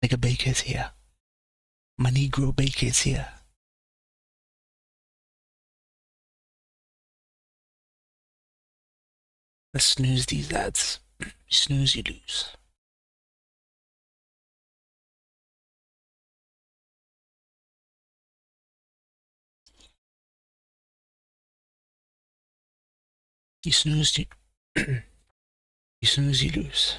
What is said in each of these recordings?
Nigga Baker's here. My Negro Baker's here. Let's snooze these ads. You snooze, you lose. You snooze, you you snooze, you lose.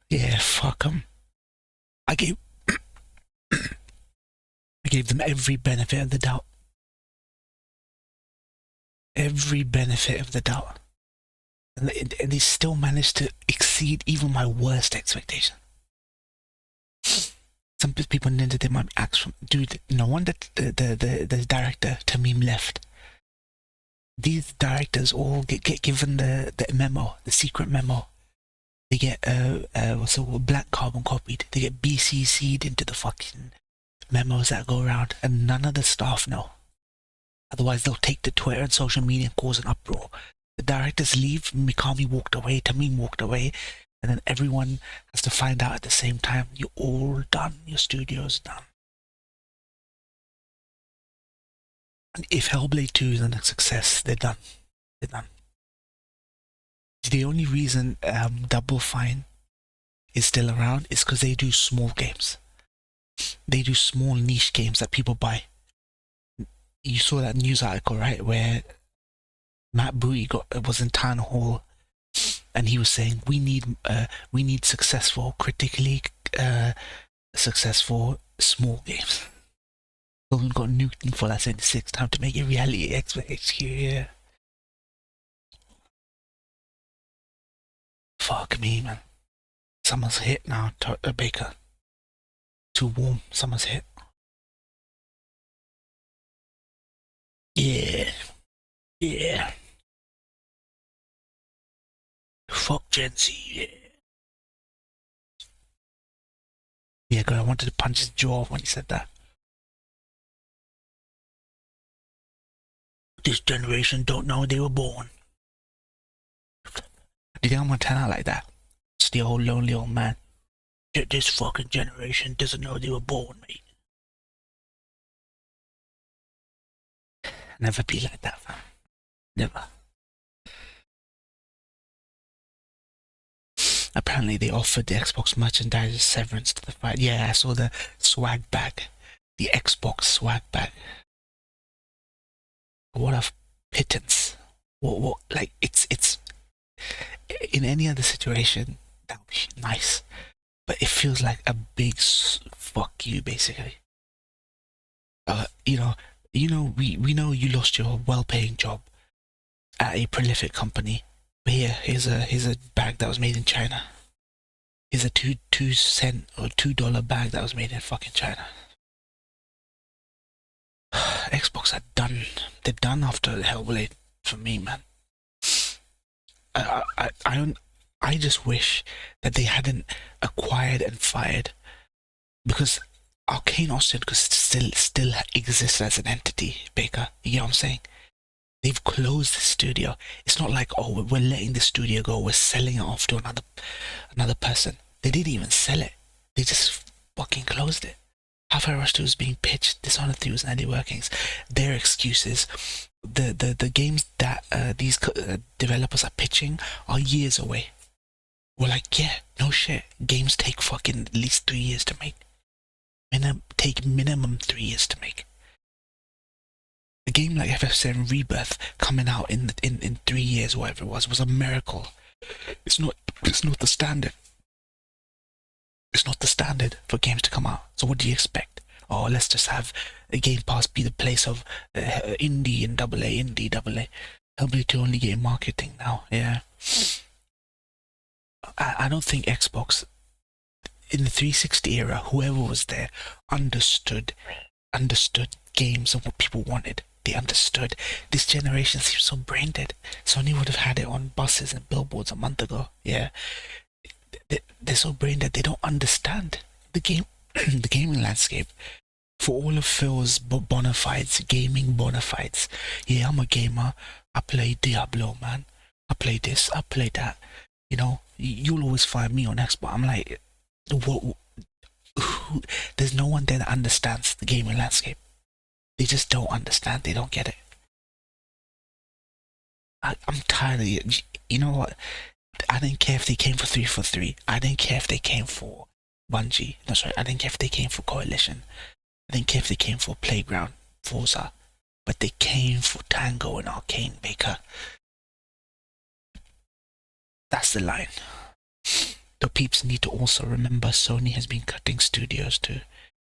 Yeah, fuck them. I gave them every benefit of the doubt. Every benefit of the doubt. And they still managed to exceed even my worst expectation. Some people in the internet might ask from, dude, no wonder the director Tamim left. These directors all get given the memo, the secret memo. They get what's it, black carbon copied. They get BCC'd into the fucking memos that go around, and none of the staff know. Otherwise, they'll take to Twitter and social media and cause an uproar. The directors leave. Mikami walked away. Tamim walked away. And then everyone has to find out at the same time. You're all done. Your studio's done. And if Hellblade 2 isn't a success, they're done. They're done. The only reason Double Fine is still around is because they do small games. They do small niche games that people buy. You saw that news article, right, where Matt Booty was in town hall, and he was saying we need successful, critically successful small games. Someone got nuked in Fallout 76. Time to make it reality. HQ, yeah. Fuck me, man. Summer's hit now, Baker. Too warm. Summer's hit. Yeah. Yeah. Fuck Gen Z. Yeah. Yeah, girl, I wanted to punch his jaw when he said that. This generation don't know they were born. Do you think I'm gonna turn out like that? It's the old lonely old man. This fucking generation doesn't know they were born, mate. Never be like that, fam. Never. Apparently, they offered the Xbox merchandise as severance to the fight. Yeah, I saw the swag bag, the Xbox swag bag. What a pittance! What? Like it's in any other situation that would be nice, but it feels like a big fuck you, basically. You know, we know you lost your well-paying job at a prolific company. But here, here's a bag that was made in China. Here's a two cent or $2 bag that was made in fucking China. Xbox are done. They're done after Hellblade for me, man. I don't. I just wish that they hadn't acquired and fired, because Arcane Austin could still exist as an entity. Baker, you get what I'm saying? They've closed the studio. It's not like, oh, we're letting the studio go. We're selling it off to another person. They didn't even sell it. They just fucking closed it. Half-Hour Rush 2 was being pitched. Dishonored 3 was in early workings. Their excuses, the games that these developers are pitching are years away. We're like, yeah, no shit. Games take fucking at least 3 years to make. Take minimum 3 years to make. A game like FF7 Rebirth coming out in 3 years, whatever it was a miracle. It's not the standard. It's not the standard for games to come out. So what do you expect? Oh, let's just have a Game Pass be the place of indie and AA, indie, AA. Hellblade 2 only getting marketing now, yeah. I don't think Xbox, in the 360 era, whoever was there, understood games and what people wanted. They understood. This generation seems so brain dead. Sony would have had it on buses and billboards a month ago, yeah. They're so brain dead, they don't understand the game, the gaming landscape. For all of Phil's bona fides, gaming bona fides, yeah, I'm a gamer. I play Diablo, man. I play this, I play that. You know, you'll always find me on Xbox. I'm like, what? There's no one there that understands the gaming landscape. They just don't understand. They don't get it. I'm tired of it. You know what? I didn't care if they came for 343. I didn't care if they came for Bungie. No, sorry. I didn't care if they came for Coalition. I didn't care if they came for Playground, Forza. But they came for Tango and Arcane, Baker. That's the line. The peeps need to also remember Sony has been cutting studios too.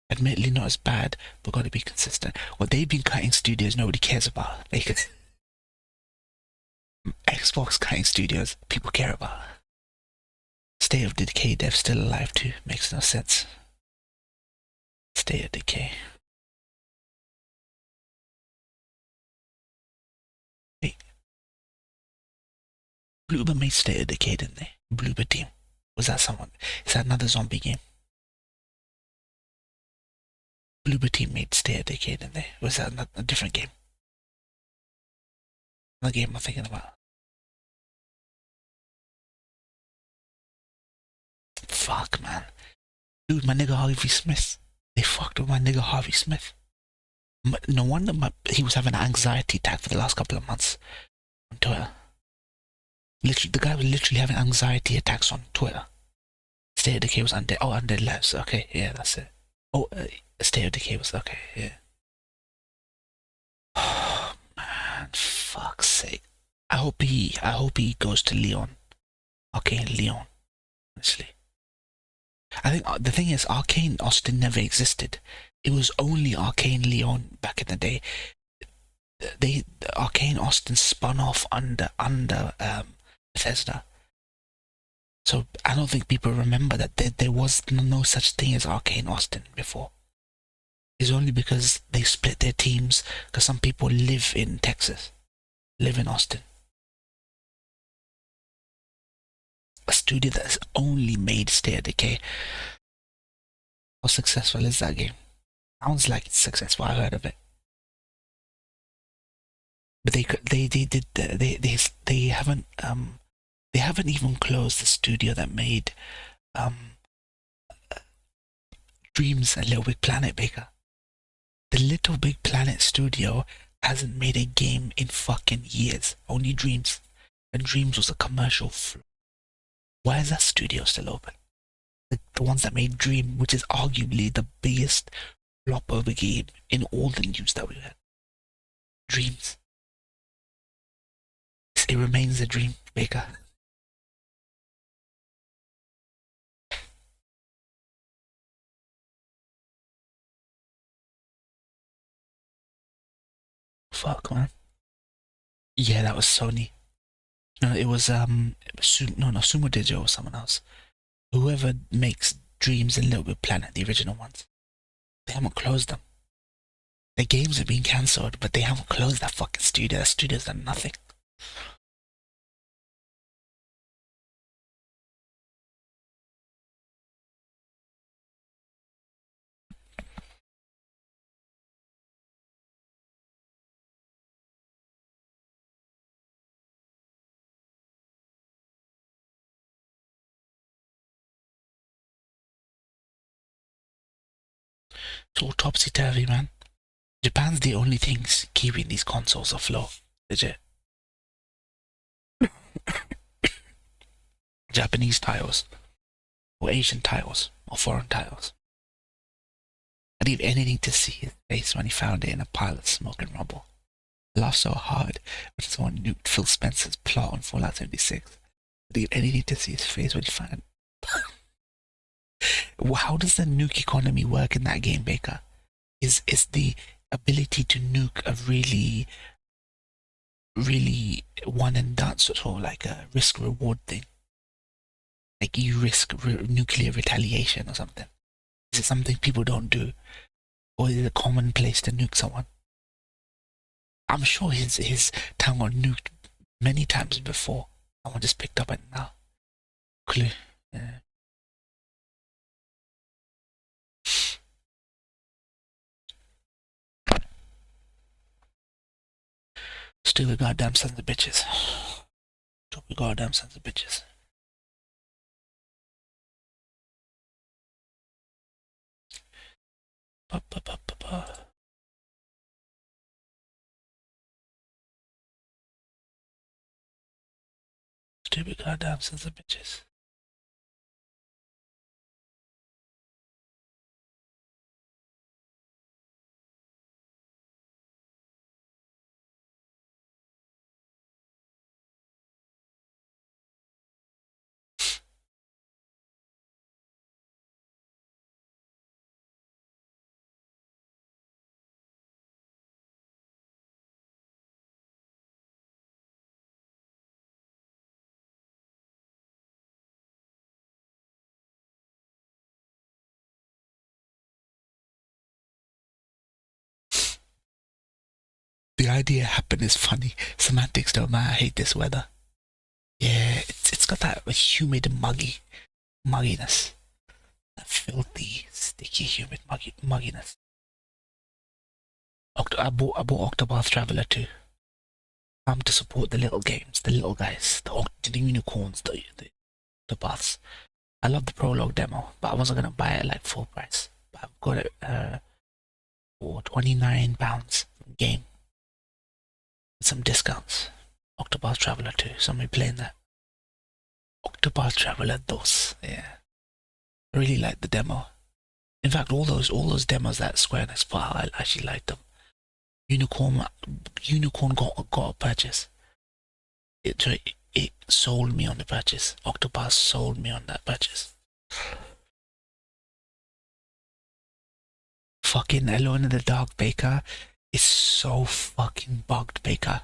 Admittedly not as bad, but got to be consistent. What they've been cutting studios nobody cares about. Because Xbox cutting studios people care about. State of Decay dev still alive too. Makes no sense. State of Decay. Wait. Bloober made State of Decay, didn't they? Bloober team. Was that someone? Is that another zombie game? Bloober team made State of Decay, didn't they? Was that a different game? Another game I'm thinking about. Fuck, man. Dude, my nigga Harvey Smith. They fucked with my nigga Harvey Smith. No wonder he was having an anxiety attack for the last couple of months on Twitter. Literally, the guy was literally having anxiety attacks on Twitter. State of Decay was undead. Oh, Undead Labs. Okay, yeah, that's it. Oh, State of Decay was okay. Yeah. Oh man, fuck's sake. I hope he goes to Leon. Arcane Leon. Honestly, I think the thing is, Arcane Austin never existed. It was only Arcane Leon back in the day. Arcane Austin spun off under Bethesda. So I don't think people remember that there was no such thing as Arcane Austin before. It's only because they split their teams, because some people live in Texas. live in Austin. A studio that has only made State of Decay. How successful is that game? Sounds like it's successful. I heard of it, but they haven't even closed the studio that made um Dreams and Little Big Planet, Baker. The Little Big Planet studio hasn't made a game in fucking years. Only Dreams, and Dreams was a commercial flop. Why is that studio still open? The ones that made Dream, which is arguably the biggest flop of a game in all the news that we've had. Dreams. It remains a dream, Baker. Fuck, man. Yeah, that was Sony. No, it was Sumo Digital or someone else. Whoever makes Dreams and Little Big Planet, the original ones, they haven't closed them. The games have been cancelled, but they haven't closed that fucking studio. That studio's done nothing. It's all topsy-turvy, man. Japan's the only things keeping these consoles afloat. Legit. Japanese titles, or Asian titles, or foreign titles. I'd give anything to see his face when he found it in a pile of smoke and rubble. I laughed so hard when someone nuked Phil Spencer's plot on Fallout 76. I'd give anything to see his face when he found it. How does the nuke economy work in that game, Baker? Is the ability to nuke a really, really one and done, sort of like a risk reward thing? Like you risk nuclear retaliation or something? Is it something people don't do, or is it a commonplace to nuke someone? I'm sure his town got nuked many times before. Someone just picked up on it now. Clue. Yeah. Stupid goddamn sons of bitches. Stupid goddamn sons of bitches. Ba, ba, ba, ba, ba. Stupid goddamn sons of bitches. The idea happened is funny. Semantics don't matter. I hate this weather. Yeah, it's got that humid, mugginess. That filthy, sticky, humid mugginess. I bought Octopath Traveler 2. To support the little games, the little guys, the unicorns, the Octopaths. I love the prologue demo, but I wasn't gonna buy it like full price. But I've got it for £29 game with some discounts. Octopath Traveler 2. Somebody playing that. Octopath Traveler 2. Yeah. I really like the demo. In fact, all those demos that Square Enix put out, I actually liked them. Unicorn got a purchase. It sold me on the purchase. Octopath sold me on that purchase. Fucking Alone in the Dark, Baker, is so fucking bugged, Baker.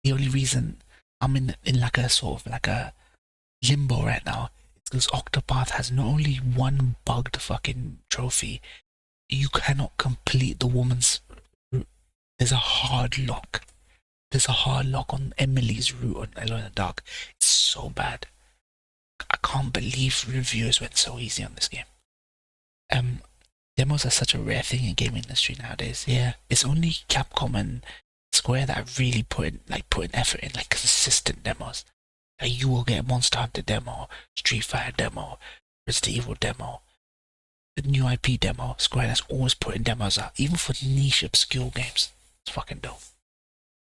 The only reason I'm in like a sort of like a limbo right now is because Octopath has not only one bugged fucking trophy, you cannot complete the woman's. There's a hard lock. there's a hard lock on Emily's route on Alone in the Dark. It's so bad. I can't believe reviewers went so easy on this game. Um, Demos are such a rare thing in gaming industry nowadays. Yeah, it's only Capcom and Square that are really putting effort in, like consistent demos. Like you will get a Monster Hunter demo, Street Fighter demo, Resident Evil demo, the new IP demo. Square has always putting demos out, even for niche obscure games. It's fucking dope.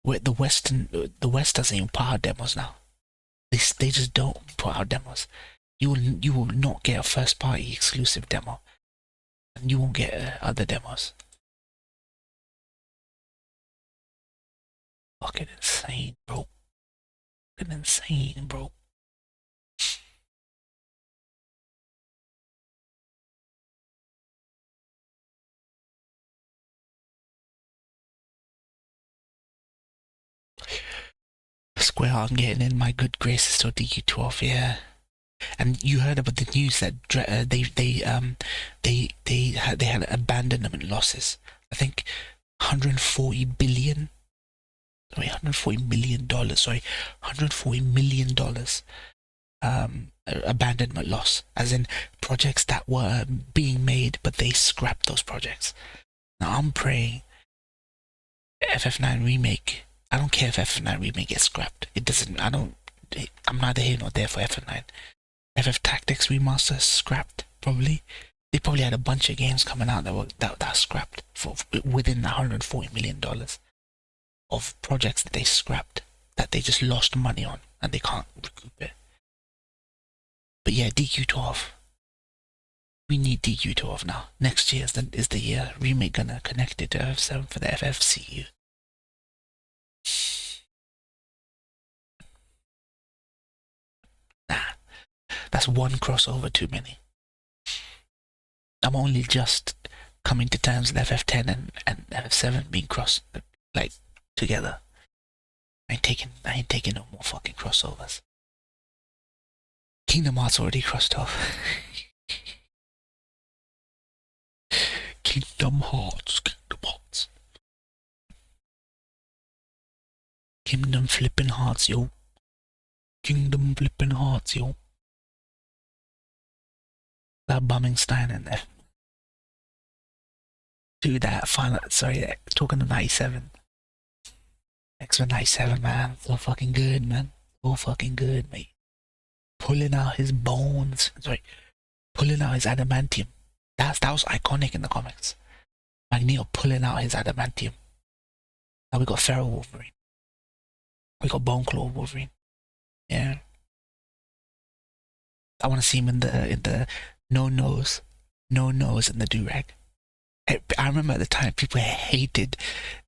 Where the West doesn't even put out demos now. They just don't put out demos. You will not get a first party exclusive demo, and you won't get other demos. Fucking insane, bro. Fucking insane, bro. Square aren't getting in my good graces till DQ12, yeah. And you heard about the news that they had abandonment losses. I think 140 billion. Sorry, $140 million. Sorry, $140 million. Abandonment loss, as in projects that were being made, but they scrapped those projects. Now I'm praying FF9 remake. I don't care if FF9 remake gets scrapped. It doesn't. I'm neither here nor there for FF9. FF Tactics remaster scrapped probably. They probably had a bunch of games coming out that scrapped for within $140 million of projects that they scrapped, that they just lost money on and they can't recoup it. But yeah, DQ12. We need DQ12 now. Next year is the year remake gonna connect it to FF7 for the FFCU. Nah, that's one crossover too many. I'm only just coming to terms with FF10 and FF7 being crossed like together. I ain't taking no more fucking crossovers. Kingdom Hearts already crossed off. Kingdom Hearts. Kingdom flipping hearts, yo. Kingdom flipping hearts, yo. That Bummingstein in there. Dude, that final, sorry, talking to 97. X-Men 97, man. So fucking good, man. So fucking good, mate. Pulling out his bones. Sorry. Pulling out his adamantium. That was iconic in the comics. Magneto pulling out his adamantium. Now we got Feral Wolverine. We got Bone Claw Wolverine. Yeah. I want to see him in the no nose and the do-rag. I remember at the time people hated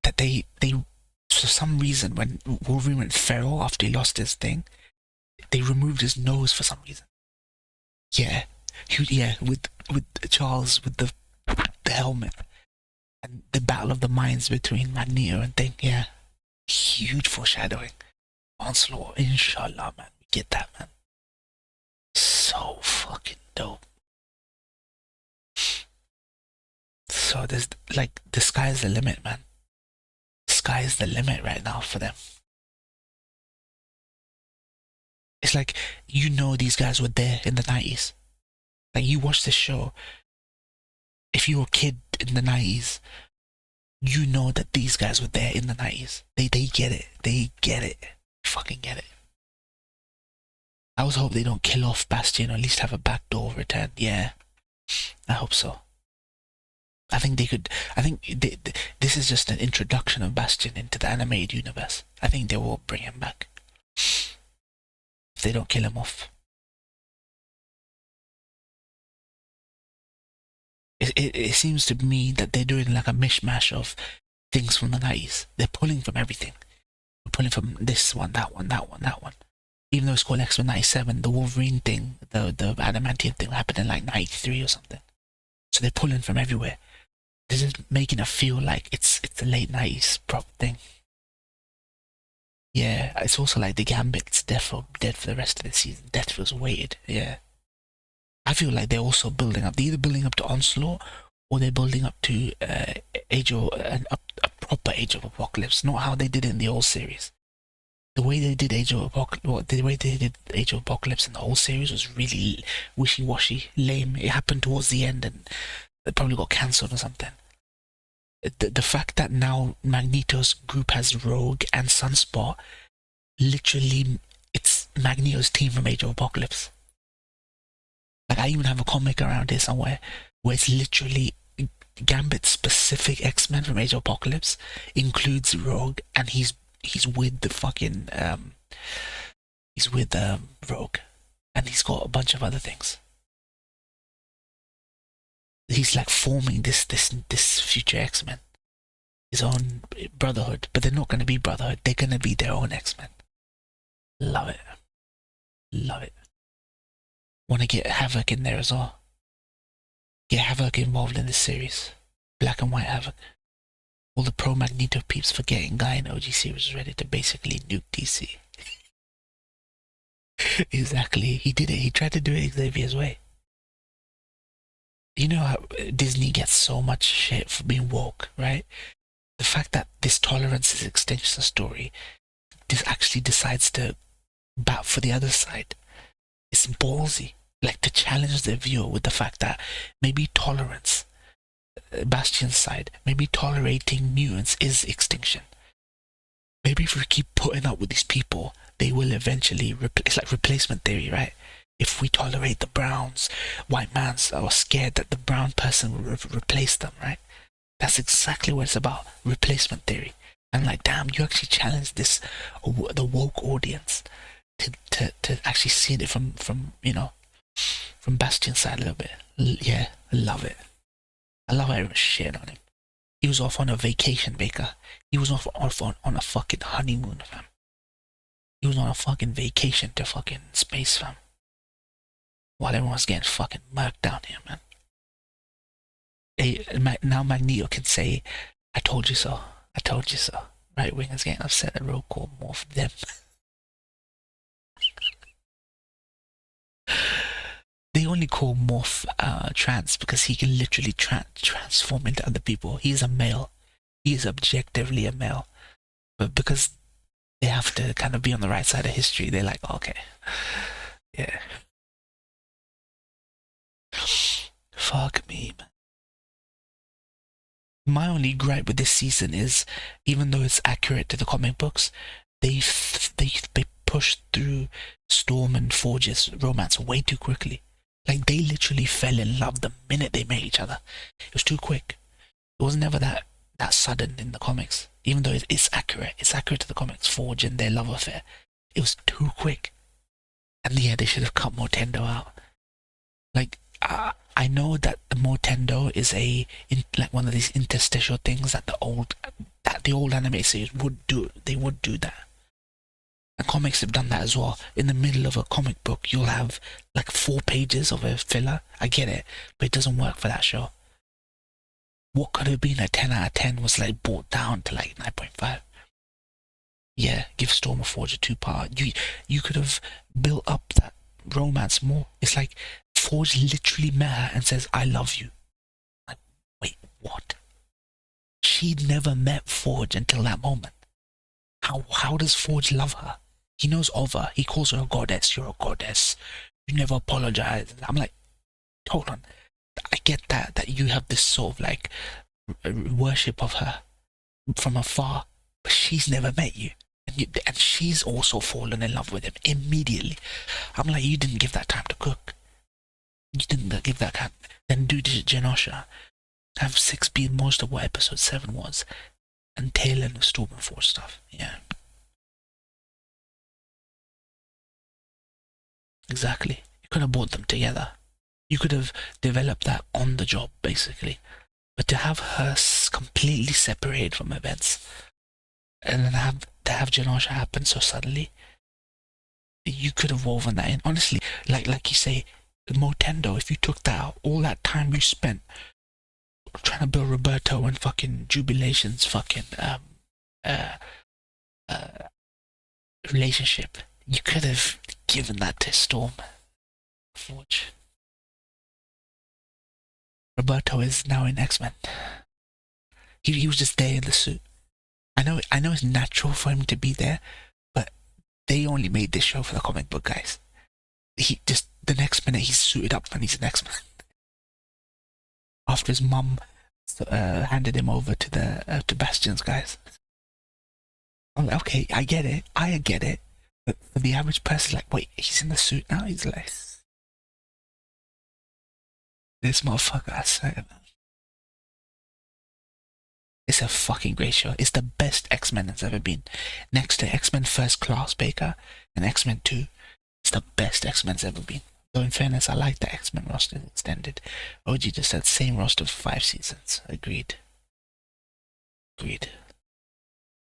that they for some reason when Wolverine went feral after he lost his thing, they removed his nose for some reason. Yeah, with Charles with the helmet and the battle of the minds between Magneto and Thing. Yeah, huge foreshadowing. Onslaught, inshallah, man, we get that, man. So fucking dope. So there's like the sky's the limit, man. The sky's the limit right now for them. It's like these guys were there in the 90s. Like you watch this show, if you were a kid in the 90s, you know that these guys were there in the 90s. They get it. They get it. Fucking get it. I always hope they don't kill off Bastion or at least have a backdoor return. Yeah, I hope so. I think this is just an introduction of Bastion into the animated universe. I think they will bring him back if they don't kill him off. It seems to me that they're doing like a mishmash of things from the 90s. They're pulling from everything. They're pulling from this one, that one, that one, that one. Even though it's called X-Men 97, the Wolverine thing, the adamantium thing happened in like 93 or something. So they're pulling from everywhere. This is making it feel like it's the late 90s prop thing. Yeah, it's also like the Gambit's dead for the rest of the season. Death was weighted, yeah. I feel like they're also building up. They're either building up to Onslaught or they're building up to Age of a proper Age of Apocalypse, not how they did it in the old series. The way they did Age of Apocalypse, the way they did Age of Apocalypse in the old series was really wishy-washy, lame. It happened towards the end, and it probably got cancelled or something. The fact that now Magneto's group has Rogue and Sunspot, literally, it's Magneto's team from Age of Apocalypse. Like, I even have a comic around here somewhere where it's literally Gambit's specific X-Men from Age of Apocalypse includes Rogue, and he's with the fucking he's with Rogue, and he's got a bunch of other things. He's like forming this future X-Men, his own brotherhood, but they're not going to be brotherhood. They're going to be their own X-Men. Love it, love it. Want to get Havoc in there as well. Get Havoc involved in this series. Black and White Havoc. All the pro Magneto peeps forgetting Guy in OG series is ready to basically nuke DC. Exactly. He did it. He tried to do it Xavier's way. You know how Disney gets so much shit for being woke, right? The fact that this Tolerance is Extinction story, this actually decides to bat for the other side. It's ballsy. Like, to challenge the viewer with the fact that maybe tolerance, Bastion's side, maybe tolerating mutants is extinction. Maybe if we keep putting up with these people, they will eventually it's like replacement theory, right? If we tolerate the browns, white mans are scared that the brown person will replace them, right? That's exactly what it's about, replacement theory. And like, damn, you actually challenge this, the woke audience to actually see it from from Bastion's side a little bit. Yeah, I love it. I love how everyone's shitting on him. He was off on a vacation, Baker. He was off on a fucking honeymoon, fam. He was on a fucking vacation to fucking space, fam. While everyone's getting fucking murked down here, man. Hey, now Magneto can say, I told you so. I told you so. Right wingers getting upset at roll call more for them. They only call Morph trans because he can literally transform into other people. He's a male. He is objectively a male. But because they have to kind of be on the right side of history, they're like, okay. Yeah. Fuck me, man. My only gripe with this season is, even though it's accurate to the comic books, they pushed through Storm and Forge's romance way too quickly. Like, they literally fell in love the minute they met each other. It was too quick. It was never that sudden in the comics. Even though it's accurate. It's accurate to the comics, Forge and their love affair. It was too quick. And yeah, they should have cut Motendo out. Like, I know that the Motendo is like one of these interstitial things that the old anime series would do. They would do that. And comics have done that as well. In the middle of a comic book, you'll have like 4 pages of a filler. I get it, but it doesn't work for that show. What could have been a 10 out of 10 was like brought down to like 9.5. Yeah, give Storm a Forge a 2-part. You could have built up that romance more. It's like Forge literally met her and says, I love you. Like, wait, what? She'd never met Forge until that moment. How does Forge love her? He knows of her. He calls her a goddess. You're a goddess. You never apologize. I'm like, hold on. I get that you have this sort of like worship of her from afar, but she's never met you. And she's also fallen in love with him immediately. I'm like, you didn't give that time to cook. You didn't give that time. Then do this Genosha. Have 6 be most of what episode 7 was. And tail end of Storm and Forge stuff. Yeah. Exactly. You could have brought them together. You could have developed that on the job, basically. But to have her completely separated from events, and then have Genosha happen so suddenly, you could have woven that in. Honestly, like you say, Motendo, if you took that out, all that time you spent trying to build Roberto and fucking Jubilation's fucking relationship, you could have given that to Storm Forge. Roberto is now in X-Men. He was just there in the suit. I know it's natural for him to be there, but they only made this show for the comic book guys. He just the next minute he's suited up and he's the next man. After his mum handed him over to the to Bastion's guys. I'm like, okay, I get it. But for the average person, like, wait, he's in the suit now. He's like, this motherfucker. I say, man. It's a fucking great show. It's the best X-Men that's ever been. Next to X-Men First Class Baker and X-Men 2, it's the best X-Men's ever been. Though in fairness, I like the X-Men roster extended. OG just had same roster for 5 seasons. Agreed. Agreed.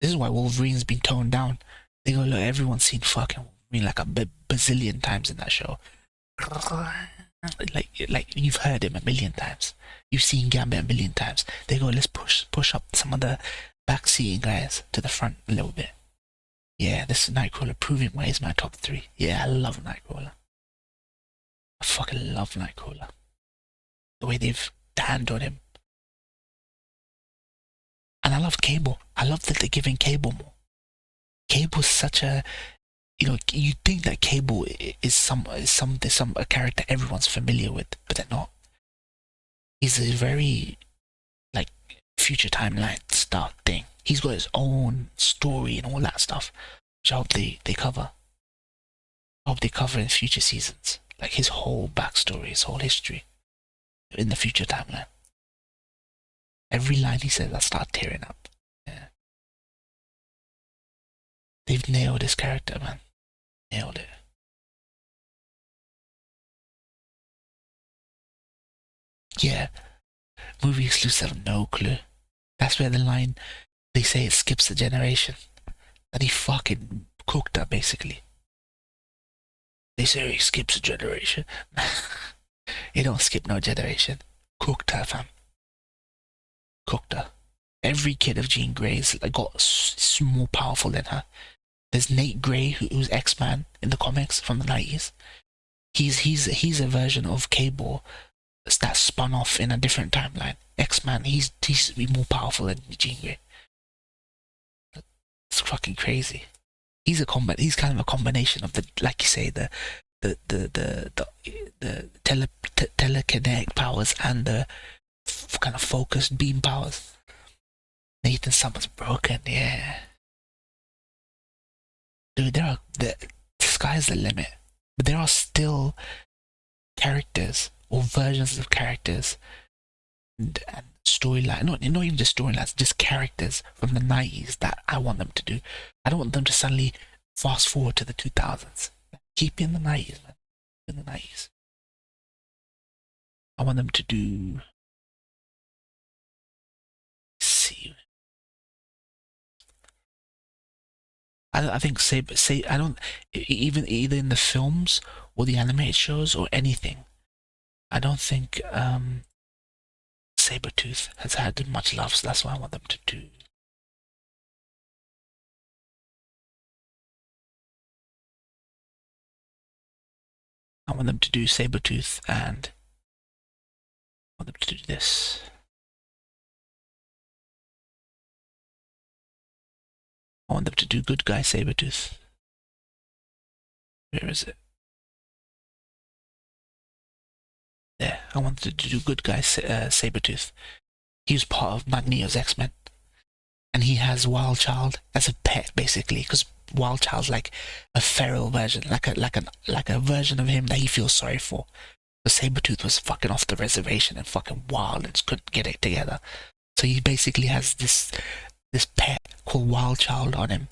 This is why Wolverine's been toned down. They go, look, everyone's seen fucking Wolverine like a bazillion times in that show. Like you've heard him a million times. You've seen Gambit a million times. They go, let's push up some of the backseating guys to the front a little bit. Yeah, this is Nightcrawler proving why he's my top 3. Yeah, I love Nightcrawler. I fucking love Nightcrawler. The way they've handled him. And I love Cable. I love that they're giving Cable more. Cable's such a, you know, you think that Cable is a character everyone's familiar with, but they're not. He's a very like future timeline stuff thing. He's got his own story and all that stuff, which I hope they cover. I hope they cover in future seasons, like his whole backstory, his whole history in the future timeline. Every line he says, I start tearing up. Yeah. They've nailed his character, man. Nailed it. Yeah. Movie exclusive, no clue. That's where the line, they say it skips a generation. And he fucking cooked her, basically. They say he skips a generation. He don't skip no generation. Cooked her, fam. Cooked her. Every kid of Jean Grey's got more powerful than her. There's Nate Grey, who's X-Man in the comics from the 90s. He's a version of Cable that spun off in a different timeline. X-Man, he's more powerful than Jean Grey. It's fucking crazy. He's kind of a combination of the, like you say, the telekinetic powers and the kind of focused beam powers. Nathan Summers broken, yeah. Dude, the sky's the limit. But there are still characters or versions of characters and storyline, not even just storylines, just characters from the 90s that I want them to do. I don't want them to suddenly fast forward to the 2000s. Keep in the 90s, man. In the 90s. I want them to do. Let's see. I think I don't even either in the films or the animated shows or anything. I don't think Sabretooth has had much love, so that's why I want them to do. I want them to do Sabretooth and I want them to do this. I want them to do Good Guy Sabretooth. Where is it? There. I want them to do Good Guy Sabretooth. He was part of Magneto's X-Men. And he has Wild Child as a pet, basically, because Wild Child's like a feral version, like a version of him that he feels sorry for. But Sabretooth was fucking off the reservation and fucking wild and just couldn't get it together. So he basically has this pet called Wild Child on him,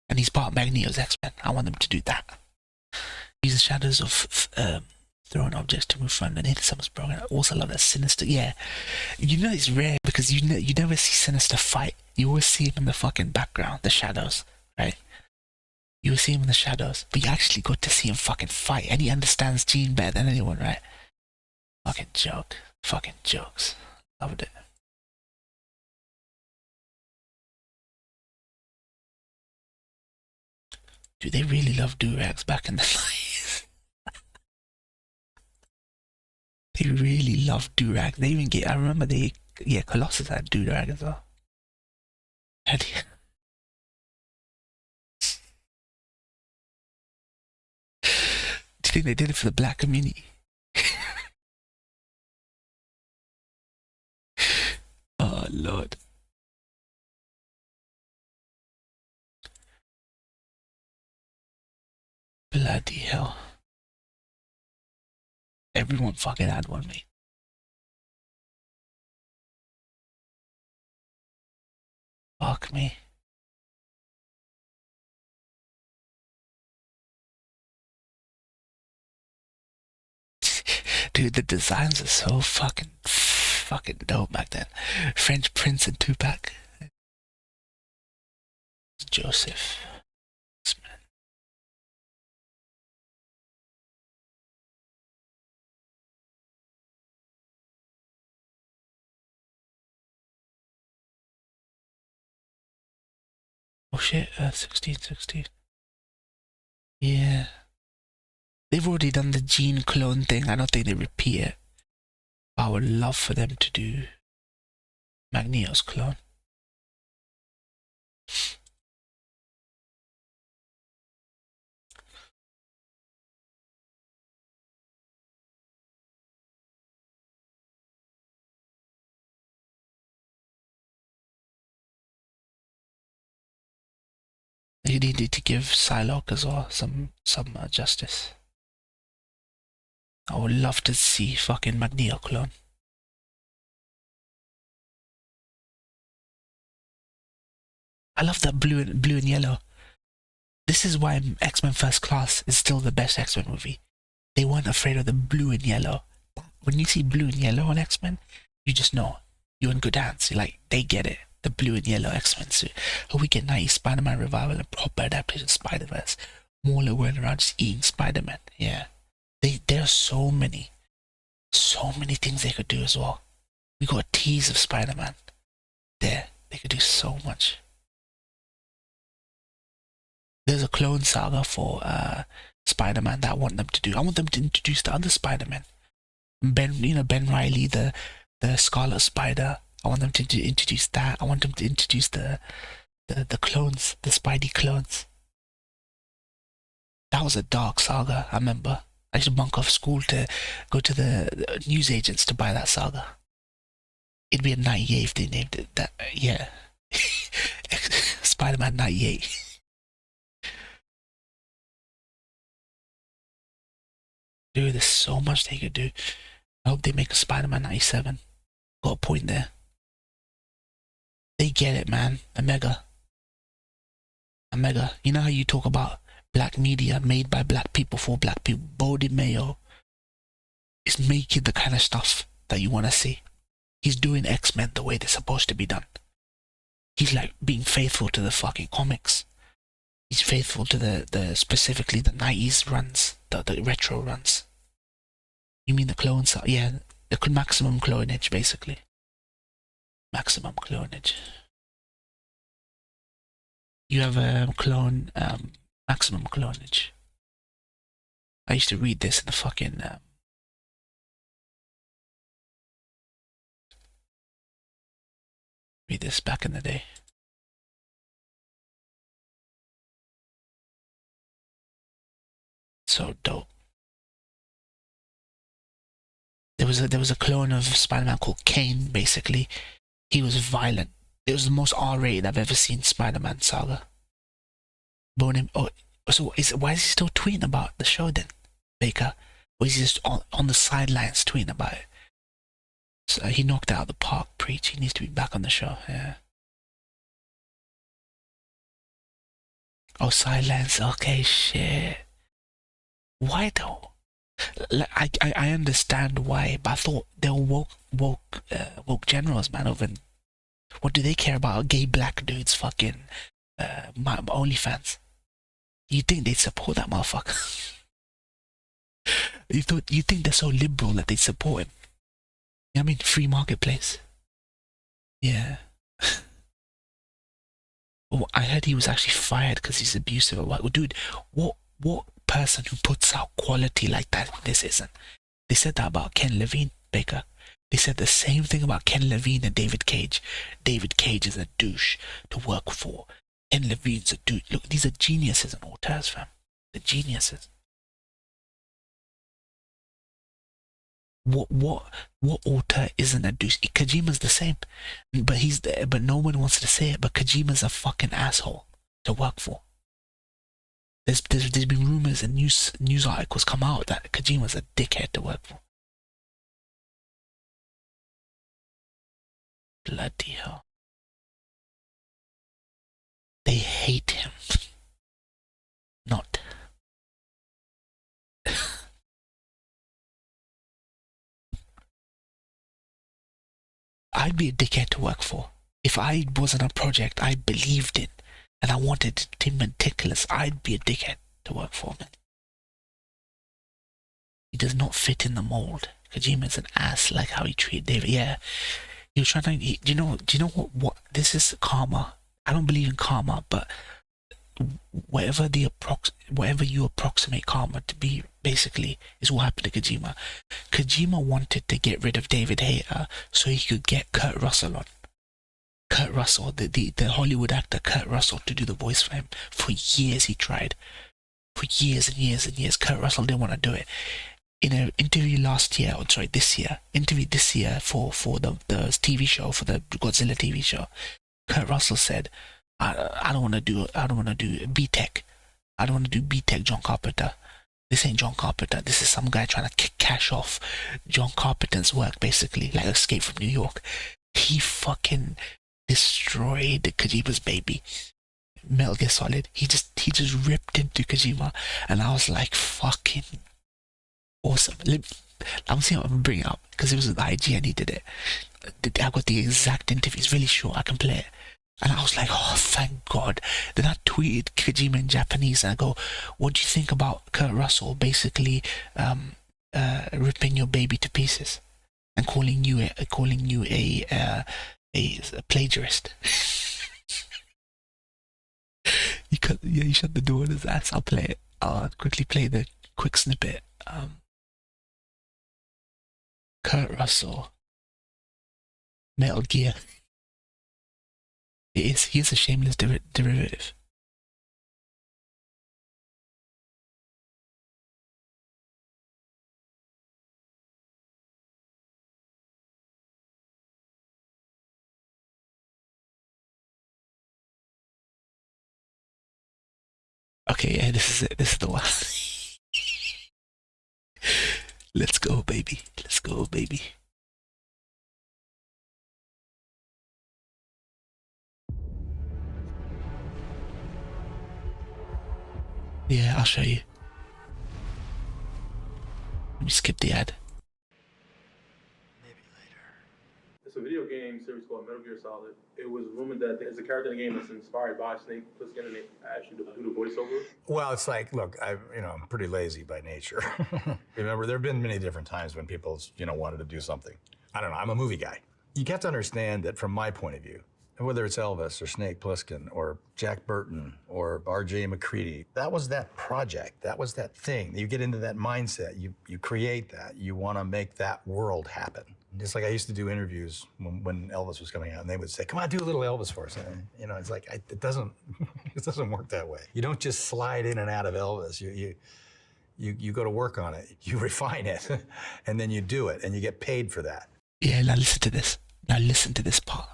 and he's part of Magneto's X-Men. I want them to do that. Use the shadows of thrown objects to move front and into someone's broken. I also love that Sinister. Yeah, you know it's rare because you never see Sinister fight. You always see him in the fucking background, the shadows, right? You will see him in the shadows, but you actually got to see him fucking fight, and he understands Jean better than anyone, right? Fucking joke. Fucking jokes. Loved it. Dude, they really loved do-rags back in the 90s. They really loved do-rags. They even I remember Colossus had do-rag as well. think they did it for the black community? Oh Lord. Bloody hell. Everyone fucking had one, mate. Fuck me. Dude, the designs are so fucking dope back then. French Prince and Tupac. Joseph. Oh shit, 16. Yeah. They've already done the gene clone thing. I don't think they repeat it. I would love for them to do Magneto's clone. They needed to give Psylocke as well some justice. I would love to see fucking Magneto clone. I love that blue and yellow. This is why X-Men First Class is still the best X-Men movie. They weren't afraid of the blue and yellow. When you see blue and yellow on X-Men, you just know you're in good hands. You're like, they get it. The blue and yellow X-Men suit. Oh, we get 90s Spider-Man revival and proper adaptation of Spider-Verse. Mauler going around just eating Spider-Man. Yeah. There are so many things they could do as well. We got a tease of Spider-Man there. They could do so much. There's a clone saga for Spider-Man that I want them to do. I want them to introduce the other Spider-Man. Ben Reilly, the Scarlet Spider. I want them to introduce that. I want them to introduce the clones, the Spidey clones. That was a dark saga, I remember. I used to bunk off school to go to the newsagents to buy that saga. It'd be a 98 if they named it that. Yeah. Spider-Man 98. Dude, there's so much they could do. I hope they make a Spider-Man 97. Got a point there. They get it, man. Omega. You know how you talk about black media made by black people for black people? Bodie Mayo is making the kind of stuff that you want to see. He's doing X-Men the way they're supposed to be done. He's like being faithful to the fucking comics. He's faithful to the specifically the 90s runs, the retro runs. You mean the clones? Yeah, the maximum clonage, basically. Maximum clonage. You have a clone, maximum clonage. I used to read this in the fucking read this back in the day. So dope. There was a clone of Spider-Man called Kane. Basically, he was violent. It was the most R-rated I've ever seen Spider-Man saga. Bone oh, so why is he still tweeting about the show then, Baker? Or is he just on the sidelines tweeting about it? So he knocked it out of the park. Preach. He needs to be back on the show. Yeah. Oh, silence. Okay, shit. Why though? I understand why, but I thought they were woke generals, man. Over what do they care about gay black dudes? Fucking OnlyFans. You think they'd support that motherfucker? you think they're so liberal that they'd support him? You know what I mean? Free marketplace. Yeah. Oh, I heard he was actually fired because he's abusive. Well, dude, what person who puts out quality like that this isn't? They said that about Ken Levine, Baker. They said the same thing about Ken Levine and David Cage. David Cage is a douche to work for. Ken Levine's a douche. Look, these are geniuses in Alters, fam. The geniuses. What author isn't a douche? Kojima's the same, but but no one wants to say it. But Kojima's a fucking asshole to work for. There's been rumors and news articles come out that Kojima's a dickhead to work for. Bloody hell. They hate him. Not. I'd be a dickhead to work for. If I was on a project I believed in and I wanted it to be meticulous, I'd be a dickhead to work for, man. He does not fit in the mold. Kojima's an ass, like how he treated David. Yeah, he was trying to. Do you know what? This is karma. I don't believe in karma, but whatever you approximate karma to be, basically, is what happened to Kojima. Kojima wanted to get rid of David Hayter so he could get Kurt Russell on. Kurt Russell, the Hollywood actor Kurt Russell, to do the voice for him. For years he tried. For years and years and years, Kurt Russell didn't want to do it. In an interview this year for the TV show, for the Godzilla TV show, Kurt Russell said, I don't want to do B-Tech. I don't want to do B-Tech John Carpenter. This ain't John Carpenter. This is some guy trying to cash off John Carpenter's work, basically, like Escape from New York. He fucking destroyed Kojima's baby. Metal Gear Solid. He just ripped into Kojima, and I was like, fucking awesome. I'm seeing what I'm bringing up because it was the IGN he did it. I got the exact interview. It's really short. I can play it. And I was like, oh, thank God. Then I tweeted Kojima in Japanese and I go, what do you think about Kurt Russell basically ripping your baby to pieces and calling you a plagiarist? You shut the door on his ass. I'll play it. I'll quickly play the quick snippet. Kurt Russell, Metal Gear. He is a shameless derivative. Okay, yeah, this is it. This is the one. Let's go, baby. Let's go, baby. Yeah, I'll show you. Let me skip the ad. Maybe later. It's a video game series called Metal Gear Solid. It was rumored that there's a character in the game that's inspired by Snake Plissken, and they asked you to do the voiceover. Well, it's like, look, I'm pretty lazy by nature. Remember, there have been many different times when people, wanted to do something. I don't know, I'm a movie guy. You have to understand that from my point of view, whether it's Elvis or Snake Plissken or Jack Burton or R.J. McCready, that was that project. That was that thing. You get into that mindset. You create that. You want to make that world happen. Just like I used to do interviews when Elvis was coming out, and they would say, "Come on, do a little Elvis for us." And, it's like it doesn't work that way. You don't just slide in and out of Elvis. You go to work on it. You refine it, and then you do it, and you get paid for that. Yeah, now listen to this. Now listen to this part.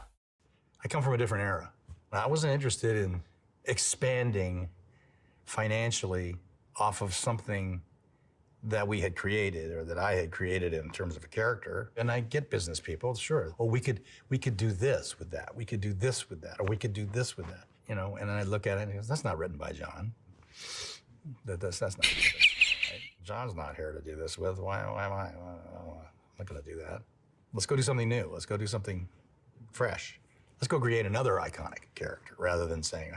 I come from a different era. I wasn't interested in expanding financially off of something that we had created or that I had created in terms of a character. And I get business people, sure. Well, we could do this with that. We could do this with that, or we could do this with that. And I look at it and goes, that's not written by John. That's not right? John's not here to do this with. Why am I? I'm not going to do that. Let's go do something new. Let's go do something fresh. Let's go create another iconic character rather than saying,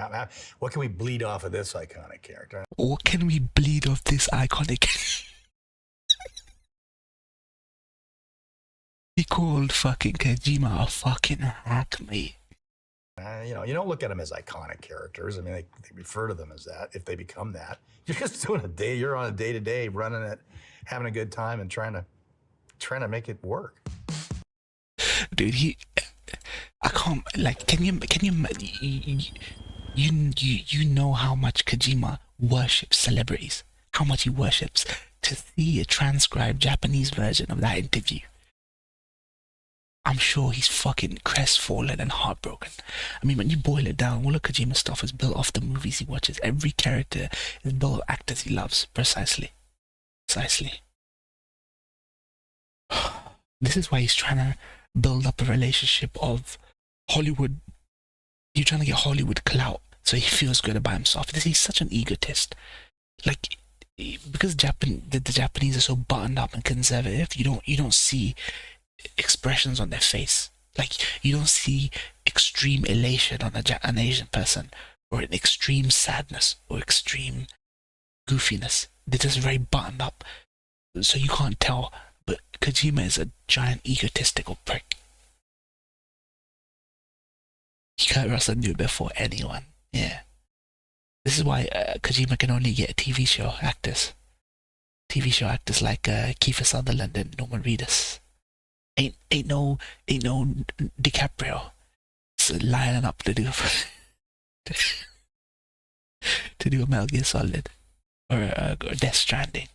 what can we bleed off of this iconic character? What can we bleed off this iconic? He called fucking Kojima a fucking hack, mate. You don't look at them as iconic characters. I mean, they refer to them as that if they become that. You're just doing you're on a day-to-day, running it, having a good time, and trying to make it work. Dude, I can't, like, can you know how much Kojima worships celebrities? How much he worships to see a transcribed Japanese version of that interview, I'm sure he's fucking crestfallen and heartbroken. I mean, when you boil it down, all of Kojima's stuff is built off the movies he watches. Every character is built of actors he loves. Precisely. This is why he's trying to build up a relationship of Hollywood. You're trying to get Hollywood clout so he feels good about himself. He's such an egotist. Like, because the Japanese are so buttoned up and conservative, you don't see expressions on their face. Like, you don't see extreme elation on an Asian person, or an extreme sadness, or extreme goofiness. They're just very buttoned up, so you can't tell. But Kojima is a giant egotistical prick. Kurt Russell knew it before anyone. Yeah. This is why Kojima can only get TV show actors. TV show actors like Kiefer Sutherland and Norman Reedus. Ain't no DiCaprio lining up to do to do a Metal Gear Solid or Death Stranding.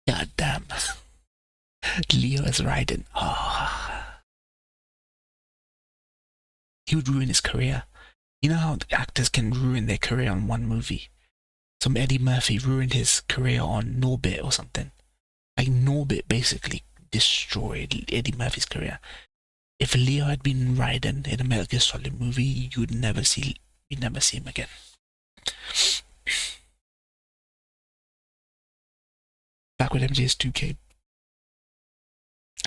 God damn. Leo is riding. Oh. He would ruin his career. You know how actors can ruin their career on one movie? Some Eddie Murphy ruined his career on Norbit or something. Like, Norbit basically destroyed Eddie Murphy's career. If Leo had been Raiden in a Metal Gear Solid movie, you'd never see him again. Back when MGS2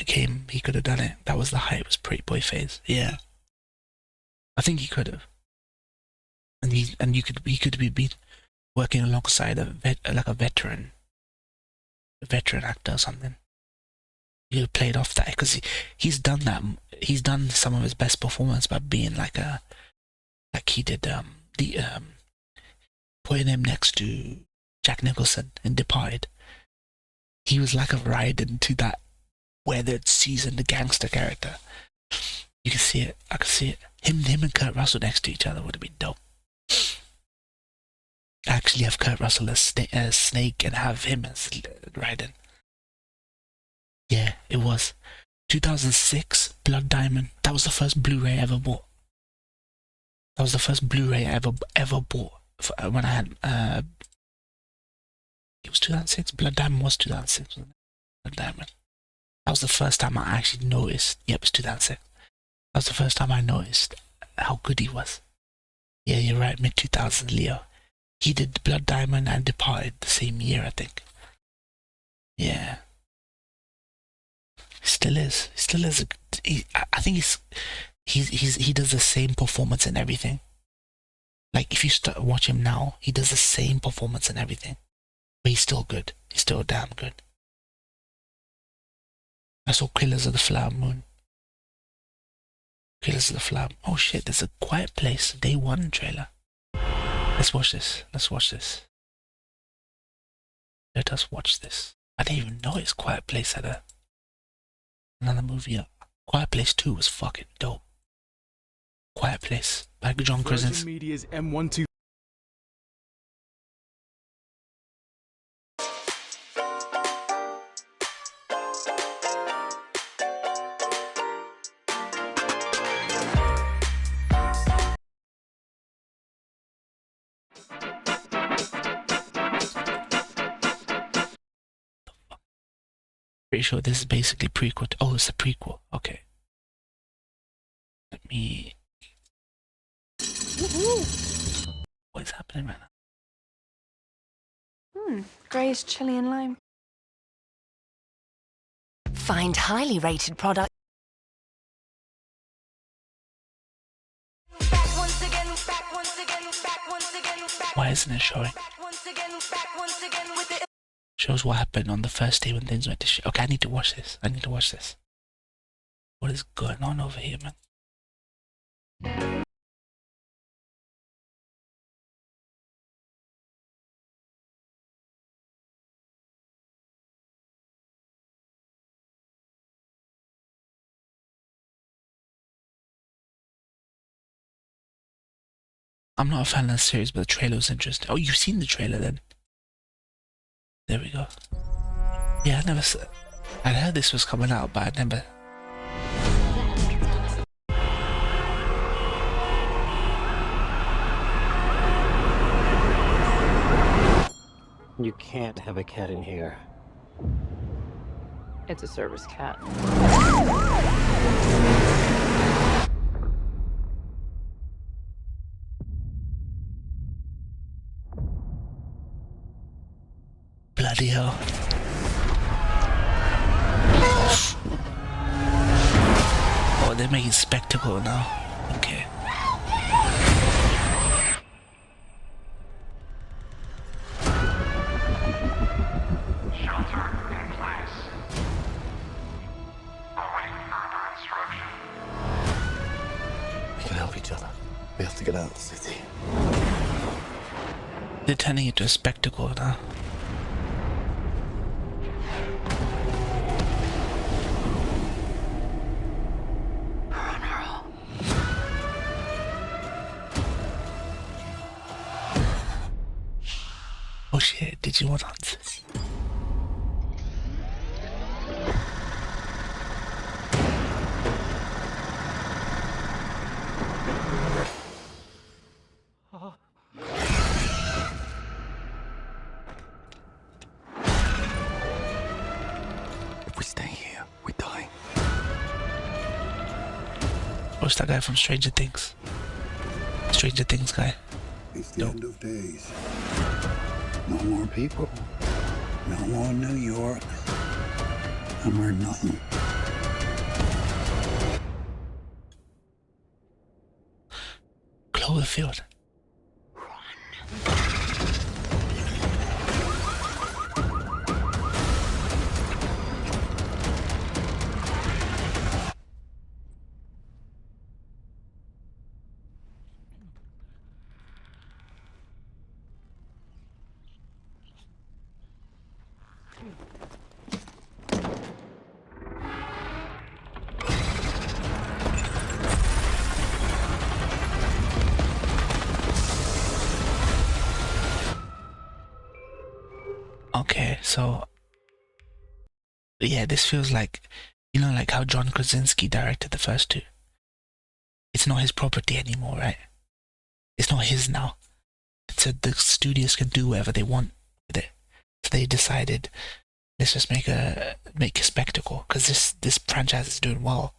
came, he could have done it. That was the hype, was Pretty Boy phase. Yeah, I think he could have. And he could be working alongside a veteran actor or something. He played off that because he's done that. He's done some of his best performance by being like he did putting him next to Jack Nicholson in Departed. He was like a Raiden to that weathered, seasoned gangster character. You can see it. I can see it. Him and Kurt Russell next to each other would have been dope. Actually have Kurt Russell as Snake and have him as Raiden. Yeah, it was 2006 Blood Diamond. That was the first Blu-ray I ever bought. That was the first Blu-ray I ever bought when I had. It was 2006. Blood Diamond was 2006. Wasn't it? Blood Diamond. That was the first time I actually noticed. Yep, it was 2006. That was the first time I noticed how good he was. Yeah, you're right. Mid 2000s, Leo. He did Blood Diamond and Departed the same year, I think. Yeah. He still is. I think he does the same performance in everything. Like, if you watch him now, he does the same performance in everything. But he's still good. He's still damn good. I saw Killers of the Flower Moon. Killers of the Flower. Oh shit, there's a Quiet Place Day 1 trailer. Let's watch this. Let us watch this. I didn't even know it's Quiet Place had another movie up. Quiet Place 2 was fucking dope. Quiet Place by John Krasinski. Media's M12. Pretty sure this is basically prequel. Oh, it's a prequel. Okay. Let me. What is happening right now? Grey's chili and lime. Find highly rated products. Why isn't it showing? Shows what happened on the first day when things went to shit. Okay, I need to watch this. What is going on over here, man? I'm not a fan of the series, but the trailer was interesting. Oh, you've seen the trailer then? There we go. Yeah, I'd heard this was coming out, but I never. You can't have a cat in here. It's a service cat. Bloody hell. Oh, they're making spectacle now. Okay. Shelter in place. Awaiting further instruction. We can help each other. We have to get out of the city. They're turning it into a spectacle now. Oh shit, did you want answers? If we stay here, we die. What's that guy from Stranger Things? Stranger Things guy. It's the end of days. No more people. No more New York. No more nothing. Cloverfield. Okay, so yeah, this feels like, you know, like how John Krasinski directed the first two. It's not his property anymore, right? It's not his now. So the studios can do whatever they want with it. So they decided, let's just make a spectacle, because this franchise is doing well.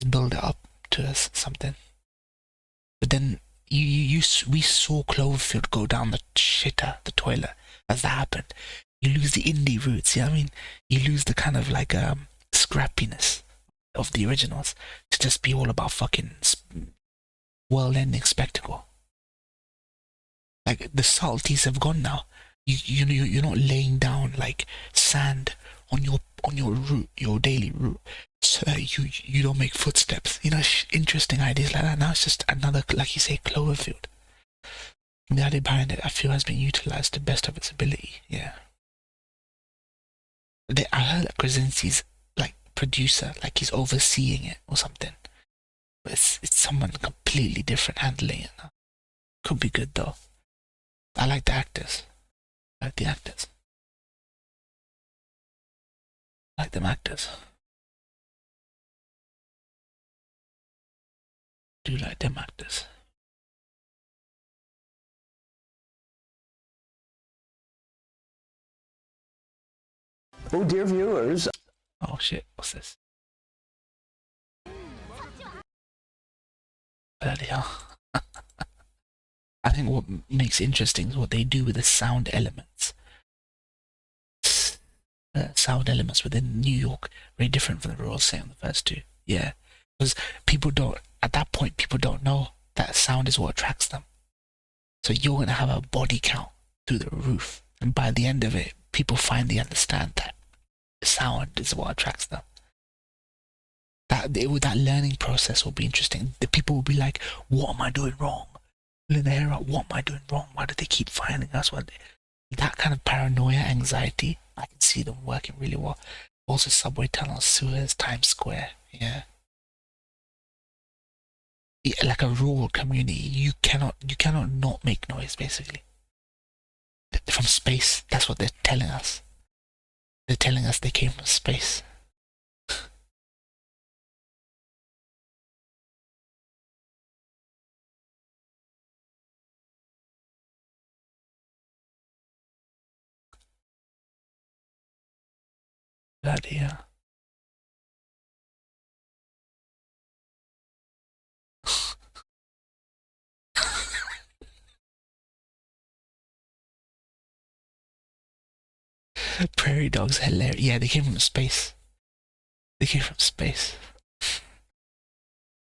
Let's build it up to something. But then we saw Cloverfield go down the shitter, the toilet, as that happened. You lose the indie roots, you know what I mean? You lose the kind of like scrappiness of the originals to just be all about fucking world-ending spectacle. Like the subtleties have gone now. You're not laying down like sand on your route, your daily route, so that you don't make footsteps. You know, interesting ideas like that. Now it's just another, like you say, Cloverfield. The idea behind it, I feel, has been utilized to the best of its ability. Yeah. I heard that Krasinski's like producer, like he's overseeing it or something. But it's someone completely different handling it now. Could be good though. I like the actors. I like the actors. I like them actors. Do like them actors. Oh, dear viewers. Oh shit, what's this? Bloody hell. I think what makes it interesting is what they do with the sound elements. Sound elements within New York, very different from the rural setting of the first two. Yeah. Because at that point, people don't know that sound is what attracts them. So you're going to have a body count through the roof. And by the end of it, people finally understand that sound is what attracts them. That learning process will be interesting. The people will be like, what am I doing wrong? In the era, what am I doing wrong? Why do they keep finding us? That kind of paranoia, anxiety, I can see them working really well. Also subway tunnels, sewers, Times Square, yeah. Yeah, like a rural community, you cannot not make noise. Basically, from space. That's what they're telling us. They're telling us they came from space. Bloody hell. Prairie dogs, hilarious. Yeah, they came from space. They came from space.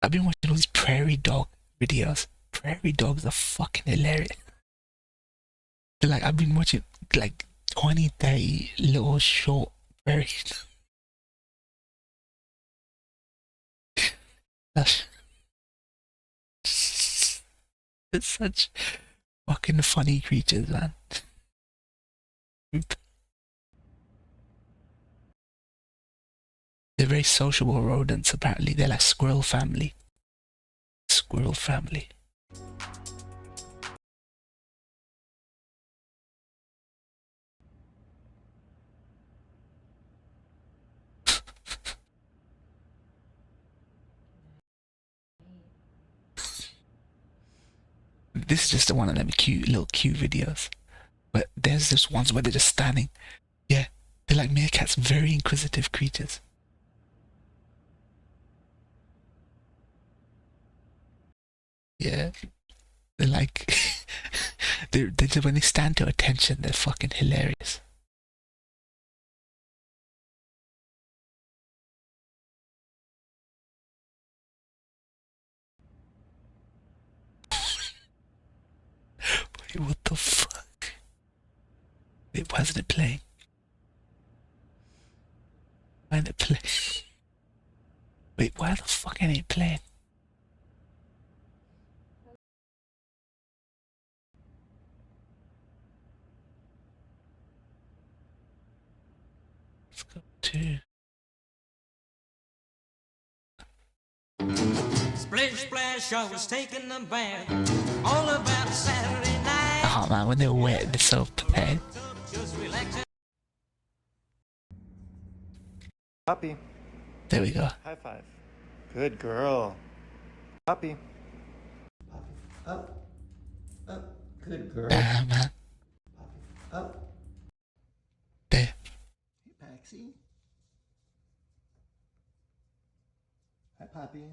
I've been watching all these prairie dog videos. Prairie dogs are fucking hilarious. They're like, I've been watching like 20, 30 little short prairie. That's it's such fucking funny creatures, man. They're very sociable rodents, apparently. They're like squirrel family. Squirrel family. This is just one of them little cute videos. But there's just ones where they're just standing. Yeah, they're like meerkats, very inquisitive creatures. Yeah, they're like, they're just, when they stand to attention, they're fucking hilarious. Wait, what the fuck? Wait, why isn't it playing? Why isn't it playing? Wait, why the fuck ain't it playing? Let's go to... Splish splash, I was taking a bath. All about Saturday night. Oh man, when they're wet, they're so pathetic. Puppy. There we go. High five. Good girl. Puppy. Up. Up. Good girl. Man. Up. There. Hey, Paxi. Hi, Poppy.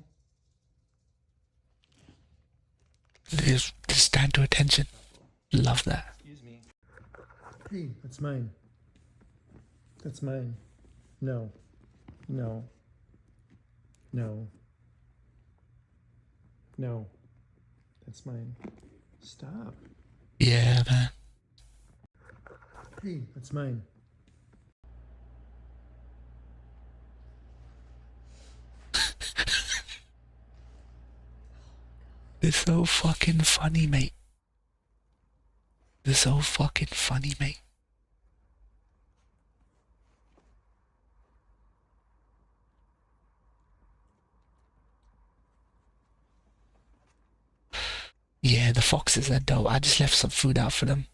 They just stand to attention. Love that. Excuse me. Hey, that's mine. That's mine. No. No. No. No. That's mine. Stop. Yeah, man. Hey, that's mine. They're so fucking funny, mate. They're so fucking funny, mate. Yeah, the foxes are dope. I just left some food out for them.